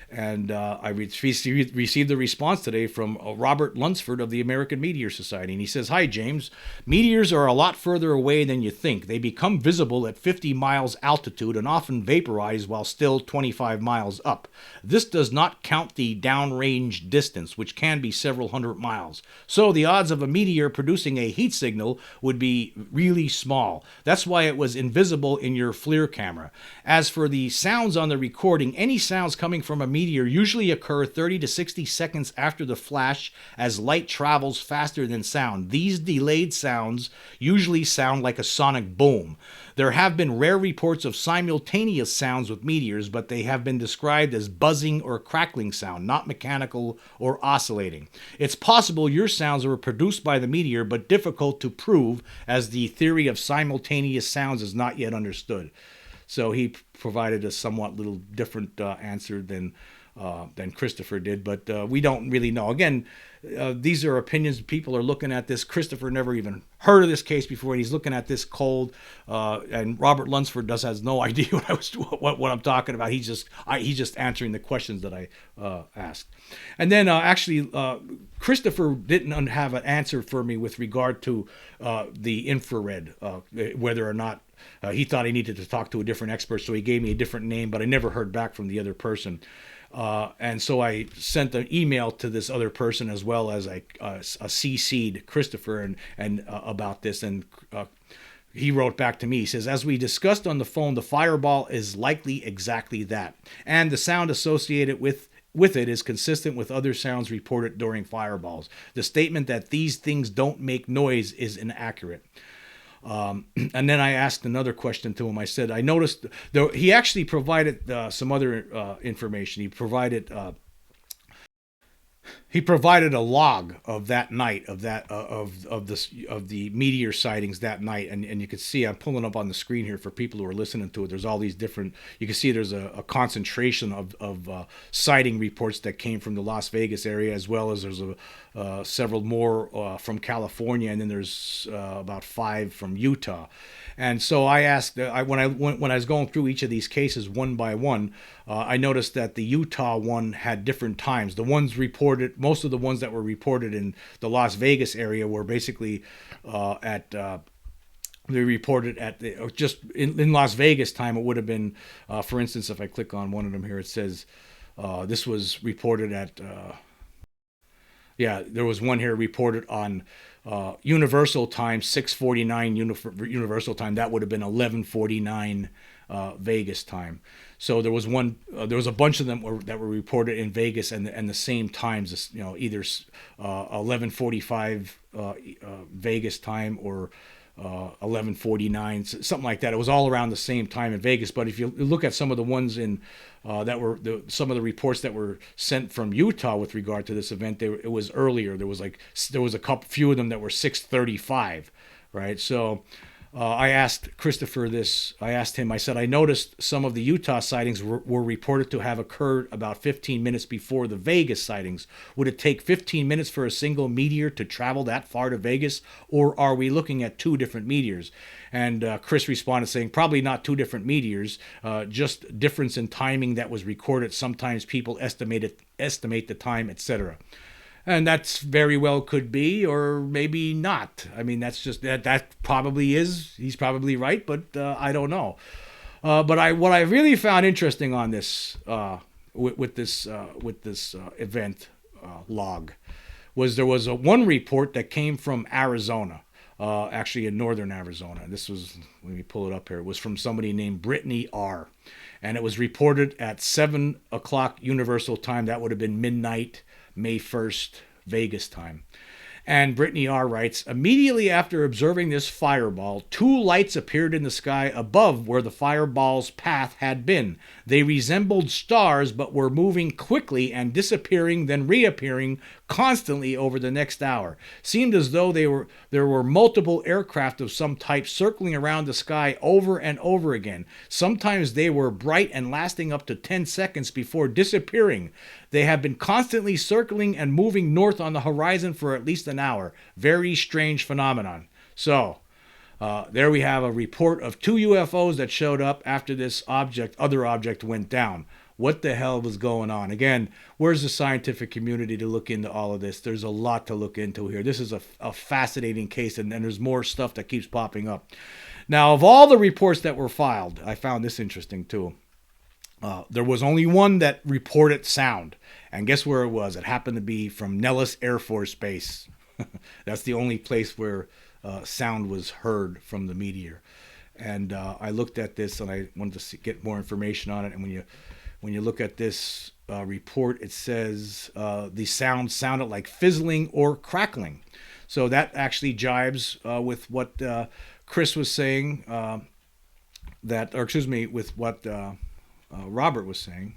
And I received a response today from Robert Lunsford of the American Meteor Society. And he says, hi, James. Meteors are a lot further away than you think. They become visible at 50 miles altitude and often vaporize while still 25 miles up. This does not count the downrange distance, which can be several hundred miles. So the odds of a meteor producing a heat signal would be really small. That's why it was invisible in your FLIR camera. As for the sounds on the recording, any sounds coming from a meteor usually occur 30 to 60 seconds after the flash as light travels faster than sound. These delayed sounds usually sound like a sonic boom. There have been rare reports of simultaneous sounds with meteors, but they have been described as buzzing or crackling sound, not mechanical or oscillating. It's possible your sounds were produced by the meteor, but difficult to prove as the theory of simultaneous sounds is not yet understood. So he provided a somewhat little different answer than Christopher did, but we don't really know. Again, these are opinions. People are looking at this. Christopher never even heard of this case before, and he's looking at this cold. And Robert Lunsford has no idea what I'm talking about. He's just answering the questions that I asked. And then Christopher didn't have an answer for me with regard to the infrared, whether or not. He thought he needed to talk to a different expert, so he gave me a different name, but I never heard back from the other person. And so I sent an email to this other person as well as a CC'd Christopher and about this. And he wrote back to me. He says, as we discussed on the phone, the fireball is likely exactly that. And the sound associated with it is consistent with other sounds reported during fireballs. The statement that these things don't make noise is inaccurate. And then I asked another question to him. I said, I noticed, though he actually provided some other information. He provided he provided a log of that night, of that of the meteor sightings that night, and you can see, I'm pulling up on the screen here for people who are listening to it. There's all these different. You can see there's a concentration of sighting reports that came from the Las Vegas area, as well as there's several more from California, and then there's about 5 from Utah. And so I asked, when I was going through each of these cases one by one, I noticed that the Utah one had different times. The ones reported, most of the ones that were reported in the Las Vegas area were basically they reported at just in Las Vegas time. It would have been, for instance, if I click on one of them here, it says this was reported at. There was one here reported on Universal time, 6:49 Universal time. That would have been 11:49 Vegas time. So there was one. There was a bunch of them that were reported in Vegas and the same times. Either 11:45 Vegas time or 11:49, something like that. It was all around the same time in Vegas. But if you look at some of the ones in some of the reports that were sent from Utah with regard to this event, it was earlier. There was a few of them that were 6:35, right? So I asked Christopher this. I asked him. I said, I noticed some of the Utah sightings were reported to have occurred about 15 minutes before the Vegas sightings. Would it take 15 minutes for a single meteor to travel that far to Vegas, or are we looking at 2 different meteors? And Chris responded saying, probably not 2 different meteors, just difference in timing that was recorded. Sometimes people estimate the time, etc. And that's very well could be, or maybe not. I mean, that's just that probably is. He's probably right, but I don't know. But what I really found interesting on this with this event log was there was one report that came from Arizona, actually in northern Arizona. This was, let me pull it up here. It was from somebody named Brittany R. And it was reported at 7 o'clock Universal time. That would have been midnight, May 1st, Vegas time. And Brittany R. writes, immediately after observing this fireball, 2 lights appeared in the sky above where the fireball's path had been. They resembled stars, but were moving quickly and disappearing, then reappearing constantly over the next hour. Seemed as though there were multiple aircraft of some type circling around the sky over and over again. Sometimes they were bright and lasting up to 10 seconds before disappearing. They have been constantly circling and moving north on the horizon for at least an hour. Very strange phenomenon. So, there we have a report of 2 UFOs that showed up after this other object went down. What the hell was going on? Again, where's the scientific community to look into all of this? There's a lot to look into here. This is a fascinating case, and there's more stuff that keeps popping up. Now, of all the reports that were filed, I found this interesting too. There was only one that reported sound. And guess where it was? It happened to be from Nellis Air Force Base. That's the only place where sound was heard from the meteor. And I looked at this and I wanted to get more information on it. And when you look at this report, it says the sound sounded like fizzling or crackling. So that actually jibes with what Chris was saying, with what Robert was saying.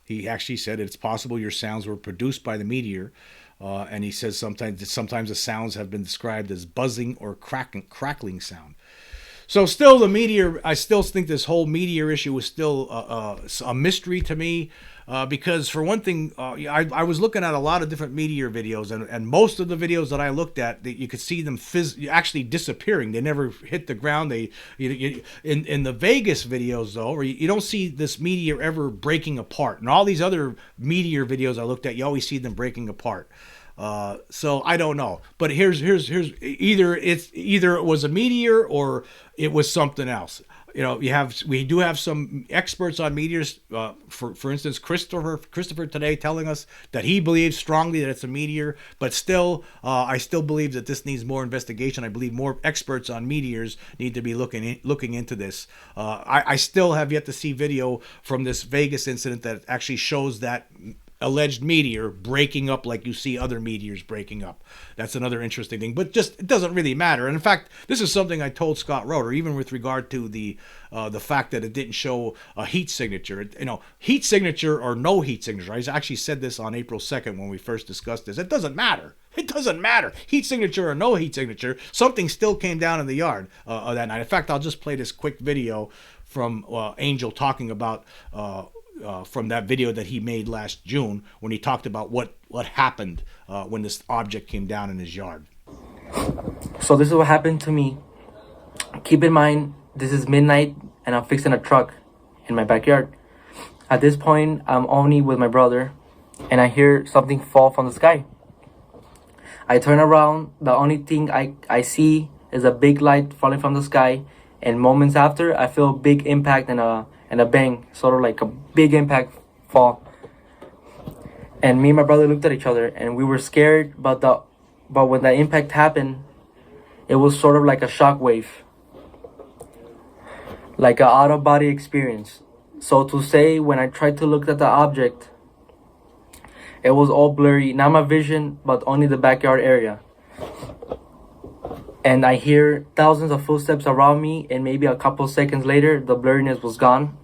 He actually said it's possible your sounds were produced by the meteor, and he says sometimes the sounds have been described as buzzing or crackling sound. So still the meteor, I still think this whole meteor issue is still a mystery to me, because for one thing, I was looking at a lot of different meteor videos, and most of the videos that I looked at, you could see them actually disappearing. They never hit the ground. In the Vegas videos though, you don't see this meteor ever breaking apart. And all these other meteor videos I looked at, you always see them breaking apart. So I don't know, but here's either it was a meteor or it was something else. We do have some experts on meteors. For instance, Christopher today telling us that he believes strongly that it's a meteor, but still, I still believe that this needs more investigation. I believe more experts on meteors need to be looking into this. I still have yet to see video from this Vegas incident that actually shows that alleged meteor breaking up like you see other meteors breaking up. That's another interesting thing, but just it doesn't really matter. And in fact, this is something I told Scott Roeder, even with regard to the fact that it didn't show a heat signature. Heat signature or no heat signature. I actually said this on April 2nd when we first discussed this. It doesn't matter. It doesn't matter. Heat signature or no heat signature, something still came down in the yard that night. In fact, I'll just play this quick video from Angel talking about from that video that he made last June when he talked about what happened when this object came down in his yard. So this is what happened to me. Keep in mind, this is midnight and I'm fixing a truck in my backyard. At this point, I'm only with my brother and I hear something fall from the sky. I turn around. The only thing I see is a big light falling from the sky, and moments after, I feel a big impact and a bang, sort of like a big impact fall. And me and my brother looked at each other, and we were scared. But when the impact happened, it was sort of like a shock wave, like an out-of-body experience. So to say, when I tried to look at the object, it was all blurry, not my vision, but only the backyard area. And I hear thousands of footsteps around me, and maybe a couple seconds later, the blurriness was gone.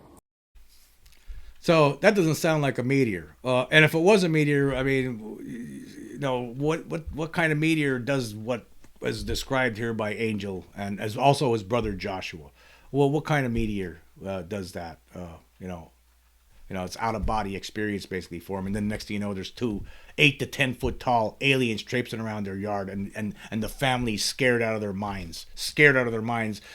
So that doesn't sound like a meteor. And if it was a meteor, I mean, what kind of meteor does what was described here by Angel and as also his brother Joshua? Well, what kind of meteor does that? It's out of body experience basically for him. And then next thing you know, there's 2 8 to 10 foot tall aliens traipsing around their yard, and the family's scared out of their minds,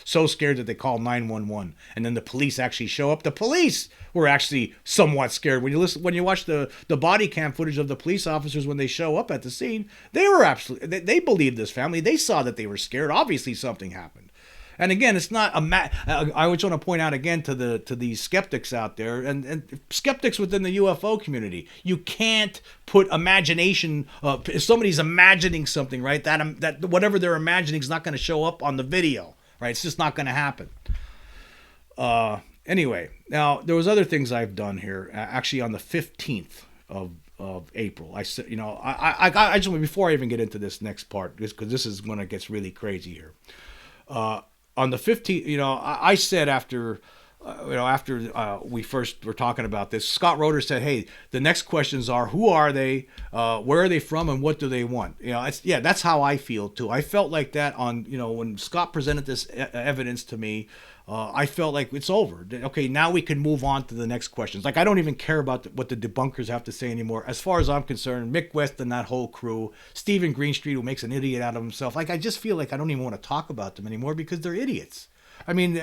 so scared that they call 911. And then the police actually show up. The police were actually somewhat scared. When you watch the body cam footage of the police officers when they show up at the scene, they believed this family. They saw that they were scared. Obviously something happened. And again, it's not I just want to point out again to these skeptics out there and skeptics within the UFO community. You can't put imagination. If somebody's imagining something, right, that whatever they're imagining is not going to show up on the video, right? It's just not going to happen. Anyway, now there was other things I've done here. Actually, on the 15th of April, I said, I just before I even get into this next part, because this is when it gets really crazy here. On the 15th, I said after we first were talking about this, Scott Roeder said, hey, the next questions are, who are they, where are they from, and what do they want? That's how I feel too. I felt like that on, when Scott presented this evidence to me, I felt like it's over. Okay, now we can move on to the next questions. Like, I don't even care about what the debunkers have to say anymore. As far as I'm concerned, Mick West and that whole crew, Stephen Greenstreet, who makes an idiot out of himself, like, I just feel like I don't even want to talk about them anymore because they're idiots. I mean,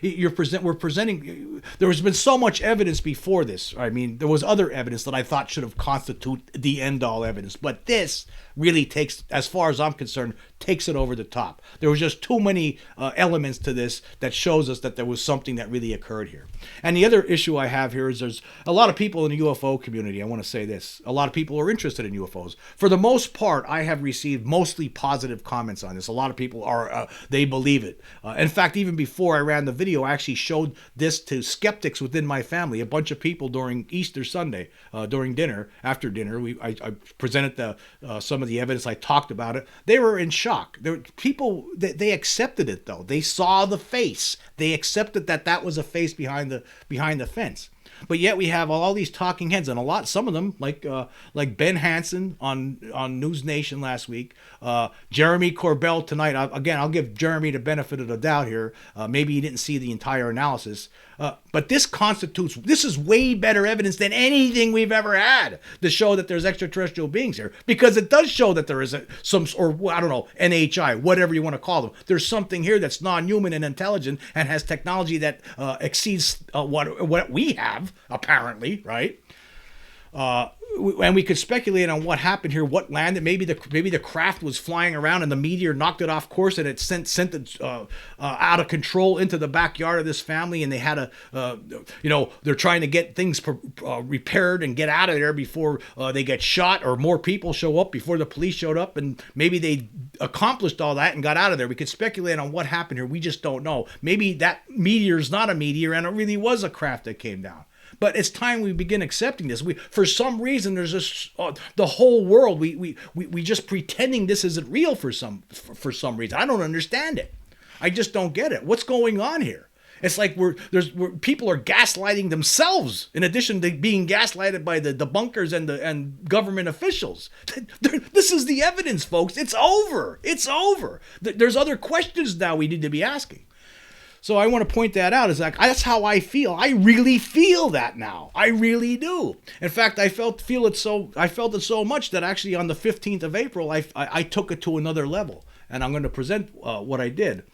we're presenting. There has been so much evidence before this. I mean, there was other evidence that I thought should have constituted the end-all evidence, but this really takes, as far as I'm concerned, takes it over the top. There was just too many elements to this that shows us that there was something that really occurred here. And the other issue I have here is there's a lot of people in the UFO community. I want to say this: a lot of people are interested in UFOs. For the most part, I have received mostly positive comments on this. A lot of people are they believe it. In fact, even before I ran the video, I actually showed this to skeptics within my family. A bunch of people during Easter Sunday, during dinner, after dinner, I presented some of the evidence. I talked about it. They were in shock. There were people they accepted it though. They saw the face. They accepted that was a face behind the fence. But yet we have all these talking heads, and some of them, like Ben Hansen on NewsNation last week, Jeremy Corbell tonight. I'll give Jeremy the benefit of the doubt here. Maybe he didn't see the entire analysis. But this is way better evidence than anything we've ever had to show that there's extraterrestrial beings here, because it does show that there is NHI, whatever you want to call them. There's something here that's non-human and intelligent and has technology that exceeds what we have, apparently, right? And we could speculate on what happened here, what landed. Maybe the craft was flying around and the meteor knocked it off course and it sent it out of control into the backyard of this family, and they had they're trying to get things repaired and get out of there before they get shot or more people show up before the police showed up, and maybe they accomplished all that and got out of there. We could speculate on what happened here. We just don't know. Maybe that meteor is not a meteor and it really was a craft that came down. But it's time we begin accepting this. For some reason, there's this the whole world. We just pretending this isn't real for some reason. I don't understand it. I just don't get it. What's going on here? It's like people are gaslighting themselves in addition to being gaslighted by the debunkers and government officials. This is the evidence, folks. It's over. It's over. There's other questions now we need to be asking. So I want to point that out. Is like that's how I feel. I really feel that now. I really do. In fact, I felt it so much that actually on the 15th of April, I took it to another level, and I'm going to present what I did.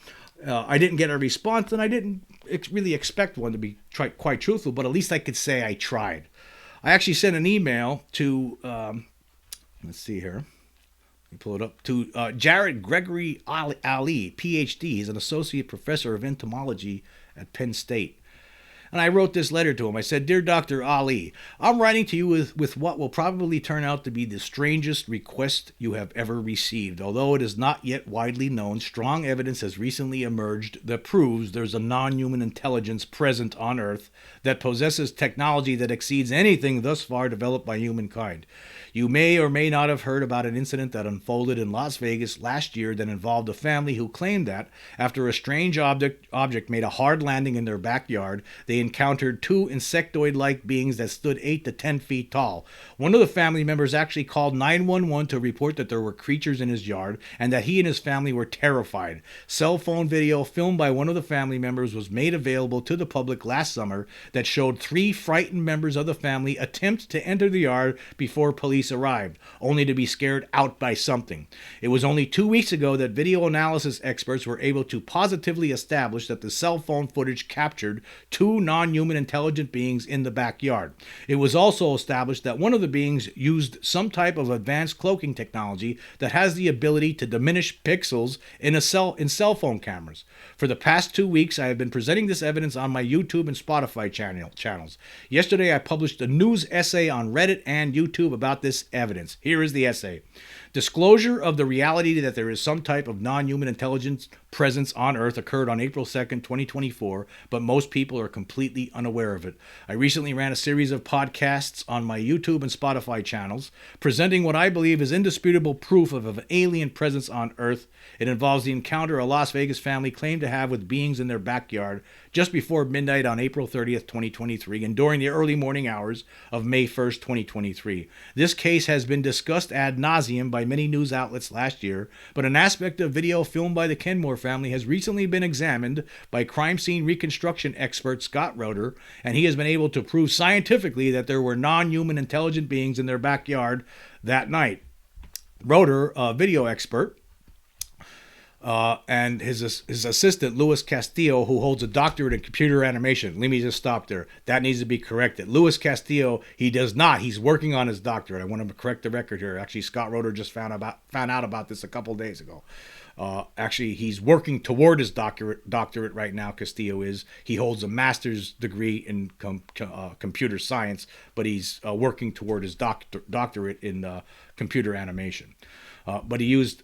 I didn't get a response, and I didn't really expect one, to be quite truthful, but at least I could say I tried. I actually sent an email to, let's see here, let me pull it up, to Jared Gregory Ali, PhD. He's an associate professor of entomology at Penn State. And I wrote this letter to him. I said, "Dear Dr. Ali, I'm writing to you with what will probably turn out to be the strangest request you have ever received. Although it is not yet widely known, strong evidence has recently emerged that proves there's a non-human intelligence present on Earth that possesses technology that exceeds anything thus far developed by humankind. You may or may not have heard about an incident that unfolded in Las Vegas last year that involved a family who claimed that, after a strange object made a hard landing in their backyard, they encountered two insectoid-like beings that stood 8 to 10 feet tall. One of the family members actually called 911 to report that there were creatures in his yard and that he and his family were terrified. Cell phone video filmed by one of the family members was made available to the public last summer that showed 3 frightened members of the family attempt to enter the yard before police arrived, only to be scared out by something. It was only 2 weeks ago that video analysis experts were able to positively establish that the cell phone footage captured 2 non-human intelligent beings in the backyard. It was also established that one of the beings used some type of advanced cloaking technology that has the ability to diminish pixels in cell phone cameras. For the past 2 weeks, I have been presenting this evidence on my YouTube and Spotify channels. Yesterday, I published a news essay on Reddit and YouTube about this evidence. Here is the essay. Disclosure of the reality that there is some type of non-human intelligence presence on Earth occurred on April 2nd, 2024, but most people are completely unaware of it. I recently ran a series of podcasts on my YouTube and Spotify channels, presenting what I believe is indisputable proof of an alien presence on Earth. It involves the encounter a Las Vegas family claimed to have with beings in their backyard just before midnight on April 30th, 2023, and during the early morning hours of May 1st, 2023. This case has been discussed ad nauseum by many news outlets last year, but an aspect of video filmed by the Kenmore family has recently been examined by crime scene reconstruction expert Scott Roeder, and he has been able to prove scientifically that there were non-human intelligent beings in their backyard that night. Roeder, a video expert, and his assistant, Luis Castillo, who holds a doctorate in computer animation. Let me just stop there. That needs to be corrected. Luis Castillo, he does not. He's working on his doctorate. I want to correct the record here. Actually, Scott Roeder just found out about this a couple days ago. Actually, he's working toward his doctorate right now. Castillo is. He holds a master's degree in computer science, but he's working toward his doctorate in computer animation. But he used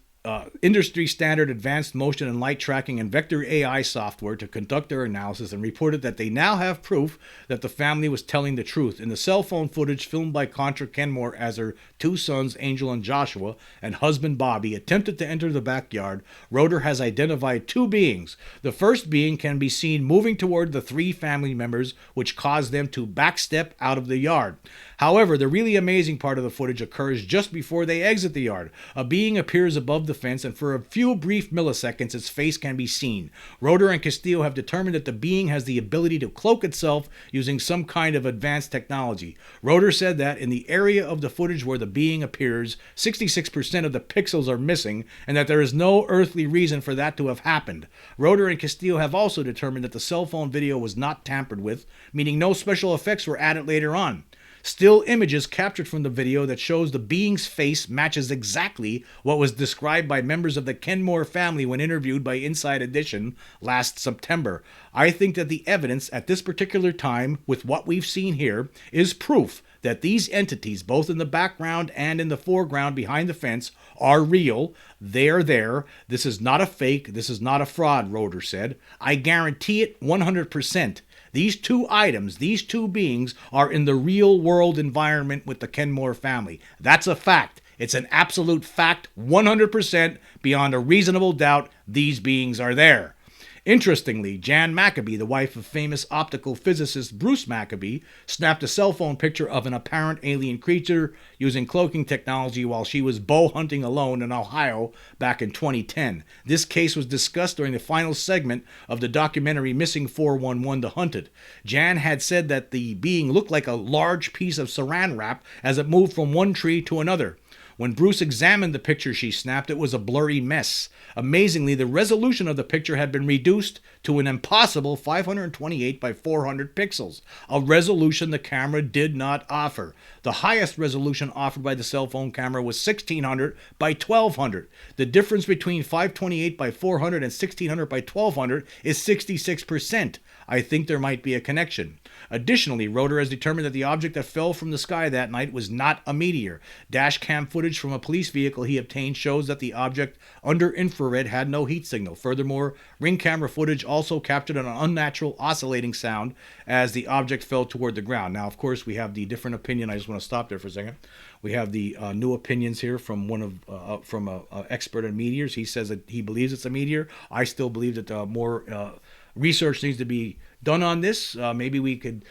industry standard advanced motion and light tracking and vector AI software to conduct their analysis, and reported that they now have proof that the family was telling the truth. In the cell phone footage filmed by Contra Kenmore as her 2 sons, Angel and Joshua, and husband Bobby, attempted to enter the backyard, Roeder has identified 2 beings. The first being can be seen moving toward the 3 family members, which caused them to backstep out of the yard. However, the really amazing part of the footage occurs just before they exit the yard. A being appears above the fence, and for a few brief milliseconds, its face can be seen. Roeder and Castillo have determined that the being has the ability to cloak itself using some kind of advanced technology. Roeder said that in the area of the footage where the being appears, 66% of the pixels are missing, and that there is no earthly reason for that to have happened. Roeder and Castillo have also determined that the cell phone video was not tampered with, meaning no special effects were added later on. Still images captured from the video that shows the being's face matches exactly what was described by members of the Kenmore family when interviewed by Inside Edition last September. I think that the evidence at this particular time, with what we've seen here, is proof that these entities, both in the background and in the foreground behind the fence, are real. They're there. This is not a fake. This is not a fraud, Roeder said. I guarantee it 100%. These two items, these two beings, are in the real world environment with the Kenmore family. That's a fact. It's an absolute fact, 100% beyond a reasonable doubt, these beings are there. Interestingly, Jan Maccabee, the wife of famous optical physicist Bruce Maccabee, snapped a cell phone picture of an apparent alien creature using cloaking technology while she was bow hunting alone in Ohio back in 2010. This case was discussed during the final segment of the documentary Missing 411 The Hunted. Jan had said that the being looked like a large piece of saran wrap as it moved from one tree to another. When Bruce examined the picture she snapped, it was a blurry mess. Amazingly, the resolution of the picture had been reduced to an impossible 528 by 400 pixels, a resolution the camera did not offer. The highest resolution offered by the cell phone camera was 1600 by 1200. The difference between 528 by 400 and 1600 by 1200 is 66%. I think there might be a connection. Additionally, Roeder has determined that the object that fell from the sky that night was not a meteor. Dash cam footage from a police vehicle he obtained shows that the object under infrared had no heat signal. Furthermore, ring camera footage also captured an unnatural oscillating sound as the object fell toward the ground. Now, of course, we have the different opinion. I just want to stop there for a second. We have the new opinions here from an expert in meteors. He says that he believes it's a meteor. I still believe that more research needs to be done on this. Maybe we could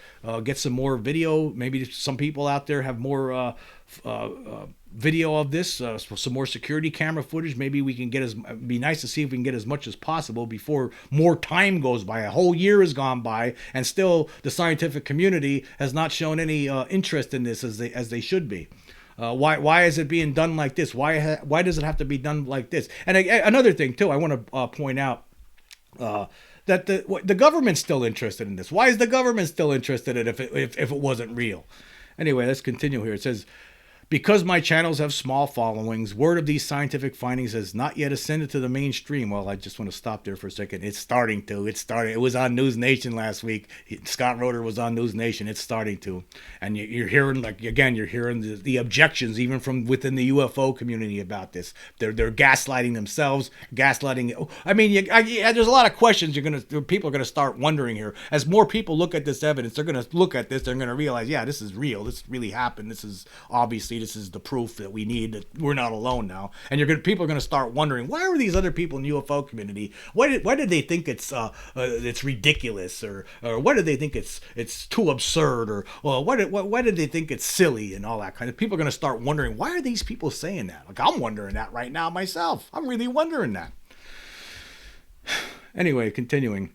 get some more video. Maybe some people out there have more video of this, some more security camera footage. Maybe we can get be nice to see if we can get as much as possible before more time goes by. A whole year has gone by, and still the scientific community has not shown any interest in this as they should be. Why is it being done like this? Why does it have to be done like this? And another thing too, I want to point out. That the government's still interested in this. Why is the government still interested in it if it wasn't real? Anyway, let's continue here. It says, because my channels have small followings, word of these scientific findings has not yet ascended to the mainstream. Well, I just want to stop there for a second. It's starting to. It was on NewsNation last week. Scott Roeder was on NewsNation. It's starting to. And you're hearing, you're hearing the objections even from within the UFO community about this. They're gaslighting themselves, gaslighting. I mean, there's a lot of questions people are going to start wondering here. As more people look at this evidence, they're going to look at this. They're going to realize, yeah, this is real. This really happened. This is obviously. This is the proof that we need, that we're not alone now. And people are going to start wondering, why are these other people in the UFO community? Why did they think it's ridiculous, or why did they think it's too absurd, or well, why did they think it's silly and all that kind of? People are going to start wondering, why are these people saying that? Like, I'm wondering that right now myself. I'm really wondering that. Anyway, continuing.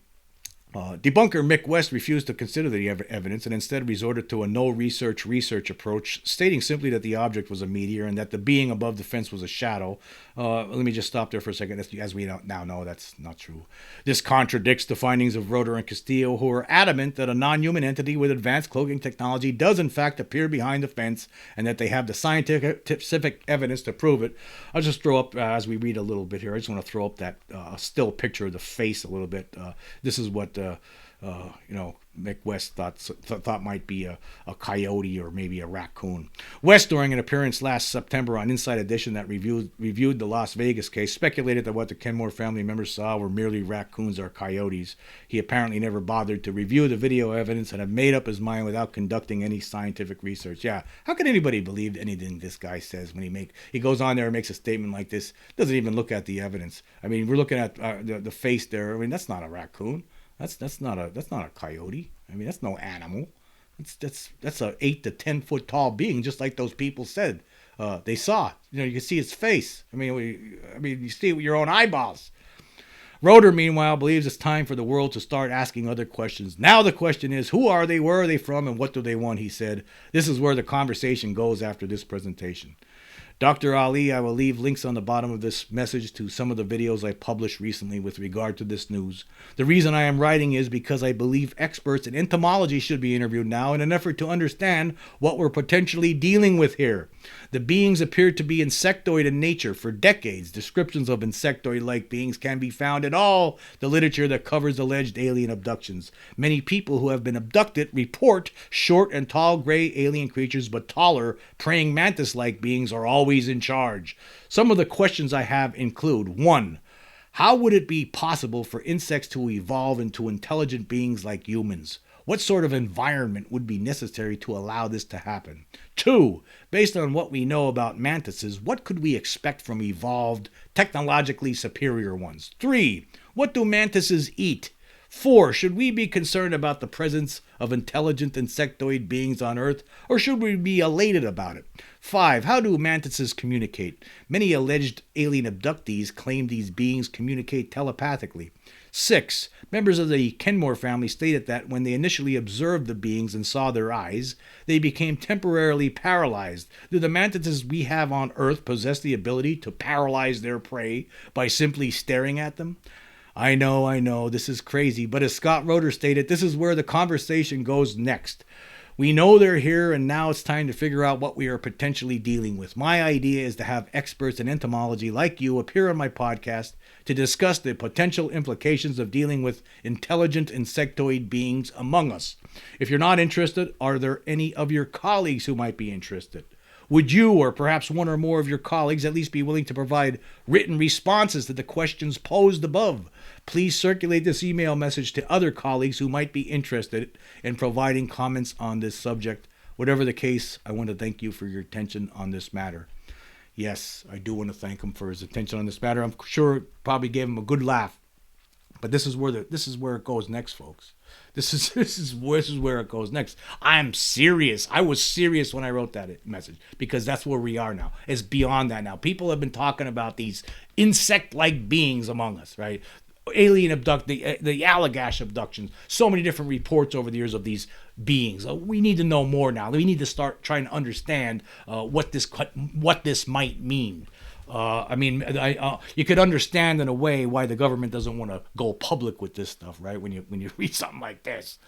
Debunker Mick West refused to consider the evidence and instead resorted to a no research approach, stating simply that the object was a meteor and that the being above the fence was a shadow. Let me just stop there for a second. As we now know, that's not true. This contradicts the findings of Roeder and Castillo, who are adamant that a non-human entity with advanced cloaking technology does in fact appear behind the fence and that they have the scientific evidence to prove it. I'll just throw up, as we read a little bit here, I just want to throw up that still picture of the face a little bit. This is what Mick West thought might be a coyote or maybe a raccoon. West, during an appearance last September on Inside Edition that reviewed the Las Vegas case, speculated that what the Kenmore family members saw were merely raccoons or coyotes. He apparently never bothered to review the video evidence and had made up his mind without conducting any scientific research. Yeah, how can anybody believe anything this guy says when he goes on there and makes a statement like this? Doesn't even look at the evidence. I mean, we're looking at the face there. I mean, that's not a raccoon. That's not a coyote. I mean, that's no animal. That's a 8 to 10 foot tall being, just like those people said they saw. You can see his face. I mean, you see it with your own eyeballs. Roeder, meanwhile, believes it's time for the world to start asking other questions. Now the question is, who are they, where are they from, and what do they want, he said. This is where the conversation goes after this presentation. Dr. Ali, I will leave links on the bottom of this message to some of the videos I published recently with regard to this news. The reason I am writing is because I believe experts in entomology should be interviewed now in an effort to understand what we're potentially dealing with here. The beings appear to be insectoid in nature. For decades, descriptions of insectoid-like beings can be found in all the literature that covers alleged alien abductions. Many people who have been abducted report short and tall gray alien creatures, but taller, praying mantis-like beings are always in charge. Some of the questions I have include: 1. How would it be possible for insects to evolve into intelligent beings like humans? What sort of environment would be necessary to allow this to happen? 2. Based on what we know about mantises, what could we expect from evolved, technologically superior ones? 3. What do mantises eat? 4. Should we be concerned about the presence of intelligent insectoid beings on Earth, or should we be elated about it? 5. How do mantises communicate? Many alleged alien abductees claim these beings communicate telepathically. 6. Members of the Kenmore family stated that when they initially observed the beings and saw their eyes, they became temporarily paralyzed. Do the mantises we have on Earth possess the ability to paralyze their prey by simply staring at them? I know, this is crazy, but as Scott Roeder stated, this is where the conversation goes next. We know they're here, and now it's time to figure out what we are potentially dealing with. My idea is to have experts in entomology like you appear on my podcast to discuss the potential implications of dealing with intelligent insectoid beings among us. If you're not interested, are there any of your colleagues who might be interested? Would you, or perhaps one or more of your colleagues, at least be willing to provide written responses to the questions posed above? Please circulate this email message to other colleagues who might be interested in providing comments on this subject. Whatever the case, I want to thank you for your attention on this matter. Yes, I do want to thank him for his attention on this matter. I'm sure it probably gave him a good laugh. But this is where it goes next, folks. This is where it goes next. I'm serious. I was serious when I wrote that message because that's where we are now. It's beyond that now. People have been talking about these insect-like beings among us, right? Alien the Allagash abductions. So many different reports over the years of these beings. We need to know more now. We need to start trying to understand what this might mean. You could understand in a way why the government doesn't want to go public with this stuff, right? When you read something like this,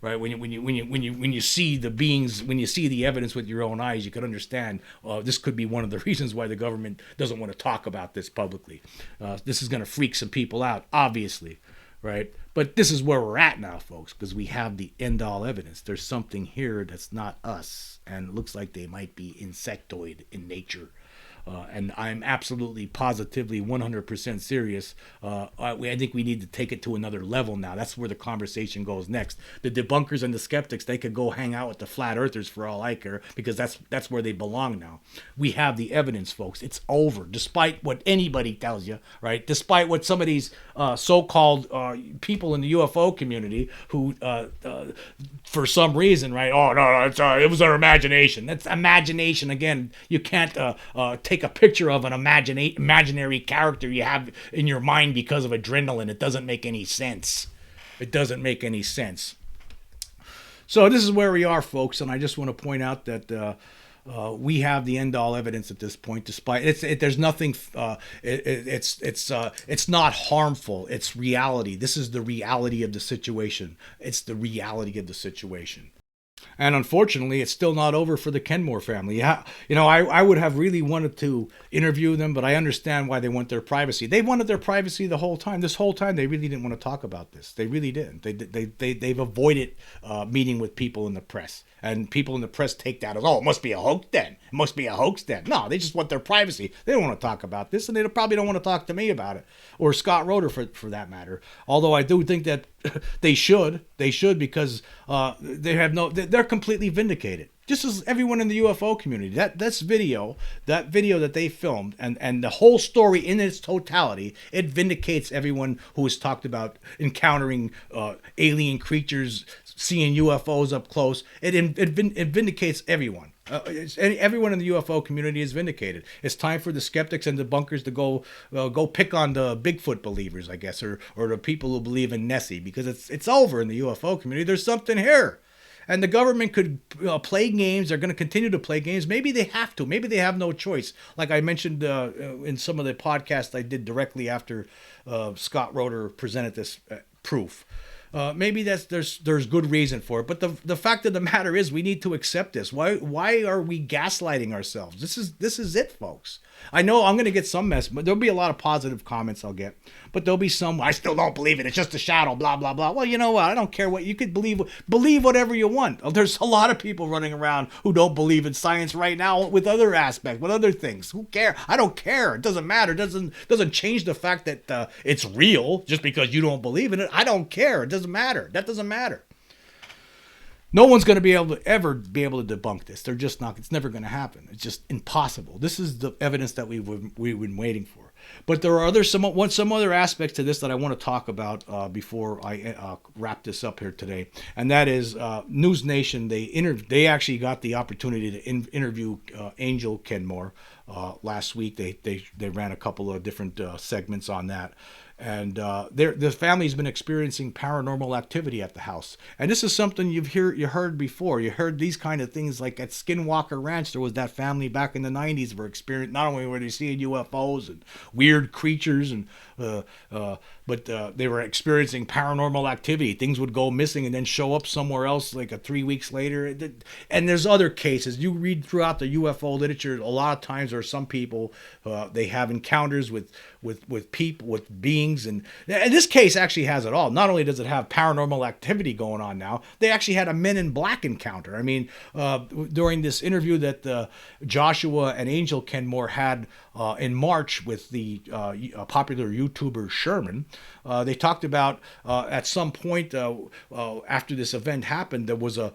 right? When you see the beings, when you see the evidence with your own eyes, you could understand this could be one of the reasons why the government doesn't want to talk about this publicly. This is going to freak some people out, obviously, right? But this is where we're at now, folks, because we have the end-all evidence. There's something here that's not us, and it looks like they might be insectoid in nature. And I'm absolutely, positively, 100% serious. I think we need to take it to another level now. That's where the conversation goes next. The debunkers and the skeptics, they could go hang out with the flat earthers for all I care, because that's where they belong now. We have the evidence, folks. It's over, despite what anybody tells you, right? Despite what some of these so-called people in the UFO community who, for some reason, right? Oh, no, it was our imagination. That's imagination. Again, you can't take a picture of an imaginary character you have in your mind because of adrenaline. It doesn't make any sense. It doesn't make any sense. So this is where we are, folks, and I just want to point out that we have the end-all evidence at this point. Despite there's nothing. It's not harmful. It's reality. This is the reality of the situation. It's the reality of the situation. And unfortunately, it's still not over for the Kenmore family. Yeah, I would have really wanted to interview them, but I understand why they want their privacy. They wanted their privacy the whole time. This whole time, they really didn't want to talk about this. They really didn't. They've avoided meeting with people in the press. And people in the press take that as, it must be a hoax then. It must be a hoax then. No, they just want their privacy. They don't want to talk about this, and they probably don't want to talk to me about it, or Scott Roeder for that matter. Although I do think that they should because they're completely vindicated. Just as everyone in the UFO community, that video that they filmed and the whole story in its totality, it vindicates everyone who has talked about encountering alien creatures, seeing UFOs up close. It vindicates everyone. Everyone in the UFO community is vindicated. It's time for the skeptics and debunkers to go pick on the Bigfoot believers, I guess, or the people who believe in Nessie, because it's over in the UFO community. There's something here. And the government could play games. They're going to continue to play games. Maybe they have to. Maybe they have no choice. Like I mentioned in some of the podcasts I did directly after Scott Roeder presented this proof. Maybe there's good reason for it. But the fact of the matter is, we need to accept this. Why are we gaslighting ourselves? This is it, folks. I know I'm going to get some mess, but there'll be a lot of positive comments I'll get. But there'll be some, I still don't believe it. It's just a shadow, blah, blah, blah. Well, you know what? I don't care what you could believe. Believe whatever you want. There's a lot of people running around who don't believe in science right now with other aspects, with other things. Who cares? I don't care. It doesn't matter. It doesn't change the fact that it's real just because you don't believe in it. I don't care. It doesn't matter. That doesn't matter. No one's going to be able to ever be able to debunk this. They're just not. It's never going to happen. It's just impossible. This is the evidence that we've been waiting for. But there are some other aspects to this that I want to talk about before I wrap this up here today, and that is NewsNation. They actually got the opportunity to interview Angel Kenmore last week. They ran a couple of different segments on that. And the family's been experiencing paranormal activity at the house, and this is something you heard before. You heard these kind of things like at Skinwalker Ranch. There was that family back in the '90s were experiencing, not only were they seeing UFOs and weird creatures, and but they were experiencing paranormal activity. Things would go missing and then show up somewhere else like 3 weeks later. And there's other cases. You read throughout the UFO literature. A lot of times there are some people they have encounters with people, with beings, and this case actually has it all. Not only does it have paranormal activity going on now, they actually had a Men in Black encounter. I mean, during this interview that Joshua and Angel Kenmore had in March with the popular YouTuber Sherman, they talked about at some point after this event happened, there was a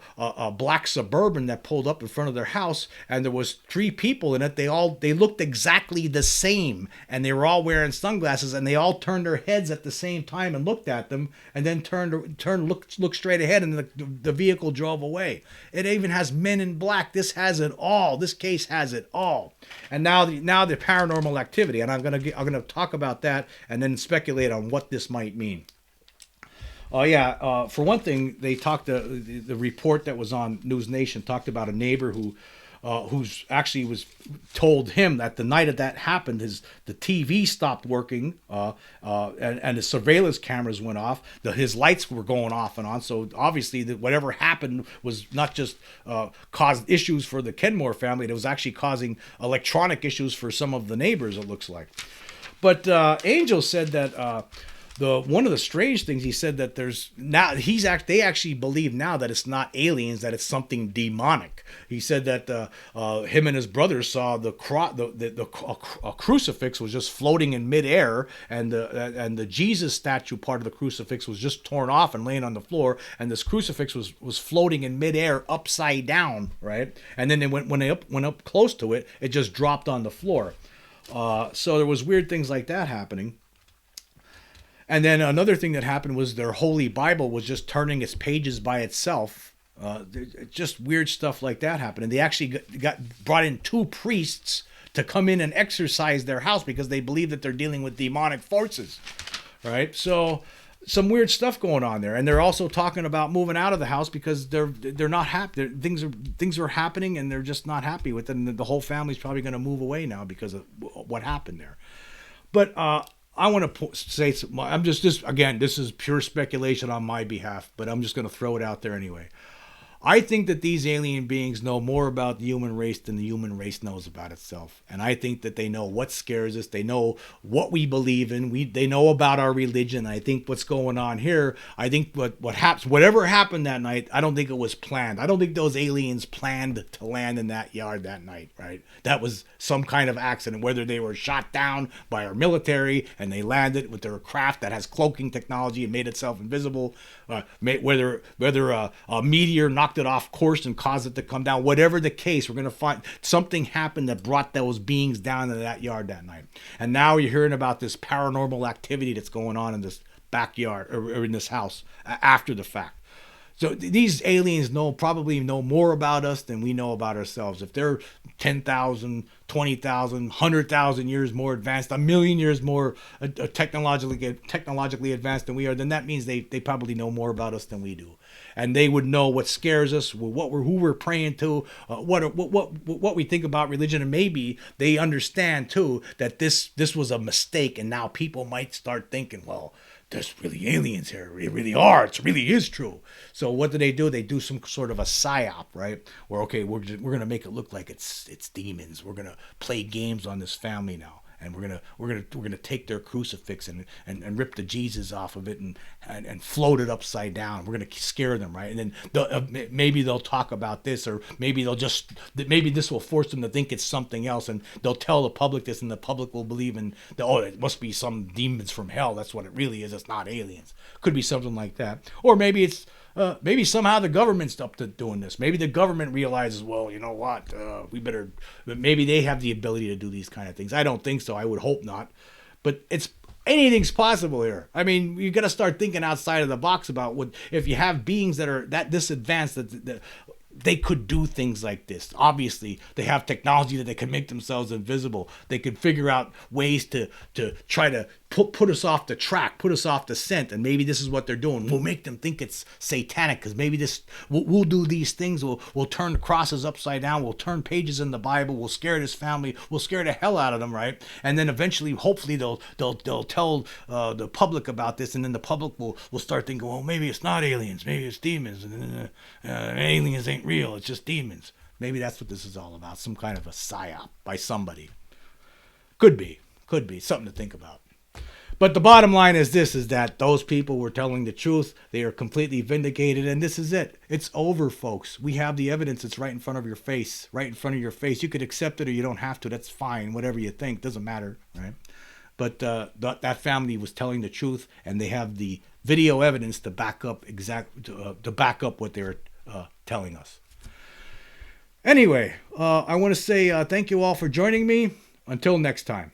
black Suburban that pulled up in front of their house, and there was 3 people in it. They looked exactly the same, and they were all wearing sunglasses, and they all turned their heads at the same time and looked at them, and then looked straight ahead, and the vehicle drove away. It even has Men in Black. This has it all. This case has it all. And now the paranormal activity, and I'm gonna talk about that and then speculate on what this might mean. For one thing, they talked the report that was on NewsNation talked about a neighbor who's actually was told him that the night of that happened, the TV stopped working, and the surveillance cameras went off. His lights were going off and on. So obviously, whatever happened was not just caused issues for the Kenmore family; it was actually causing electronic issues for some of the neighbors. It looks like. But Angel said that. One of the strange things he said that they actually believe now that it's not aliens, that it's something demonic. He said that him and his brother saw a crucifix was just floating in midair, and the Jesus statue part of the crucifix was just torn off and laying on the floor, and this crucifix was floating in midair upside down, right? And then when they went up close to it, it just dropped on the floor. So there was weird things like that happening. And then another thing that happened was their Holy Bible was just turning its pages by itself. Just weird stuff like that happened. And they actually brought in 2 priests to come in and exorcise their house because they believe that they're dealing with demonic forces, right? So some weird stuff going on there. And they're also talking about moving out of the house because they're not happy. Things are happening and they're just not happy with it. And the whole family's probably going to move away now because of what happened there. But I want to say something. I'm just again, this is pure speculation on my behalf, but I'm just going to throw it out there anyway. I think that these alien beings know more about the human race than the human race knows about itself. And I think that they know what scares us. They know what we believe in. They know about our religion. I think what's going on here, I think whatever happened that night, I don't think it was planned. I don't think those aliens planned to land in that yard that night, right? That was some kind of accident, whether they were shot down by our military and they landed with their craft that has cloaking technology and made itself invisible, whether a meteor knocked it off course and caused it to come down. Whatever the case, we're going to find something happened that brought those beings down to that yard that night. And now you're hearing about this paranormal activity that's going on in this backyard or in this house after the fact. So these aliens probably know more about us than we know about ourselves. If they're 10,000, 20,000, 100,000 years more advanced, a million years more technologically advanced than we are, then that means they probably know more about us than we do. And they would know what scares us, who we're praying to, what we think about religion, and maybe they understand too that this was a mistake, and now people might start thinking, well, there's really aliens here. It really are. It really is true. So what do? They do some sort of a psyop, right? Where okay, we're gonna make it look like it's demons. We're gonna play games on this family now, and we're gonna take their crucifix and rip the Jesus off of it and float it upside down. We're gonna scare them, right? And then maybe they'll talk about this, or maybe this will force them to think it's something else, and they'll tell the public this, and the public will believe it must be some demons from hell. That's what it really is. It's not aliens. Could be something like that, or maybe it's maybe somehow the government's up to doing this. Maybe the government realizes, well, you know what, we better. Maybe they have the ability to do these kind of things. I don't think so. I would hope not. But anything's possible here. I mean, you got to start thinking outside of the box about what if you have beings that are this advanced that they could do things like this. Obviously, they have technology that they can make themselves invisible. They could figure out ways to try to put us off the track, put us off the scent, and maybe this is what they're doing. We'll make them think it's satanic because maybe we'll do these things. We'll turn the crosses upside down. We'll turn pages in the Bible. We'll scare this family. We'll scare the hell out of them, right? And then eventually, hopefully, they'll tell the public about this, and then the public will start thinking, well, maybe it's not aliens, maybe it's demons, and aliens ain't real. It's just demons. Maybe that's what this is all about. Some kind of a psyop by somebody. Could be something to think about. But the bottom line is this, is that those people were telling the truth. They are completely vindicated, and this is it. It's over, folks. We have the evidence. It's right in front of your face, right in front of your face. You could accept it or you don't have to. That's fine. Whatever you think, doesn't matter, right? But that family was telling the truth, and they have the video evidence to back up to back up what they're telling us. Anyway, I want to say thank you all for joining me. Until next time.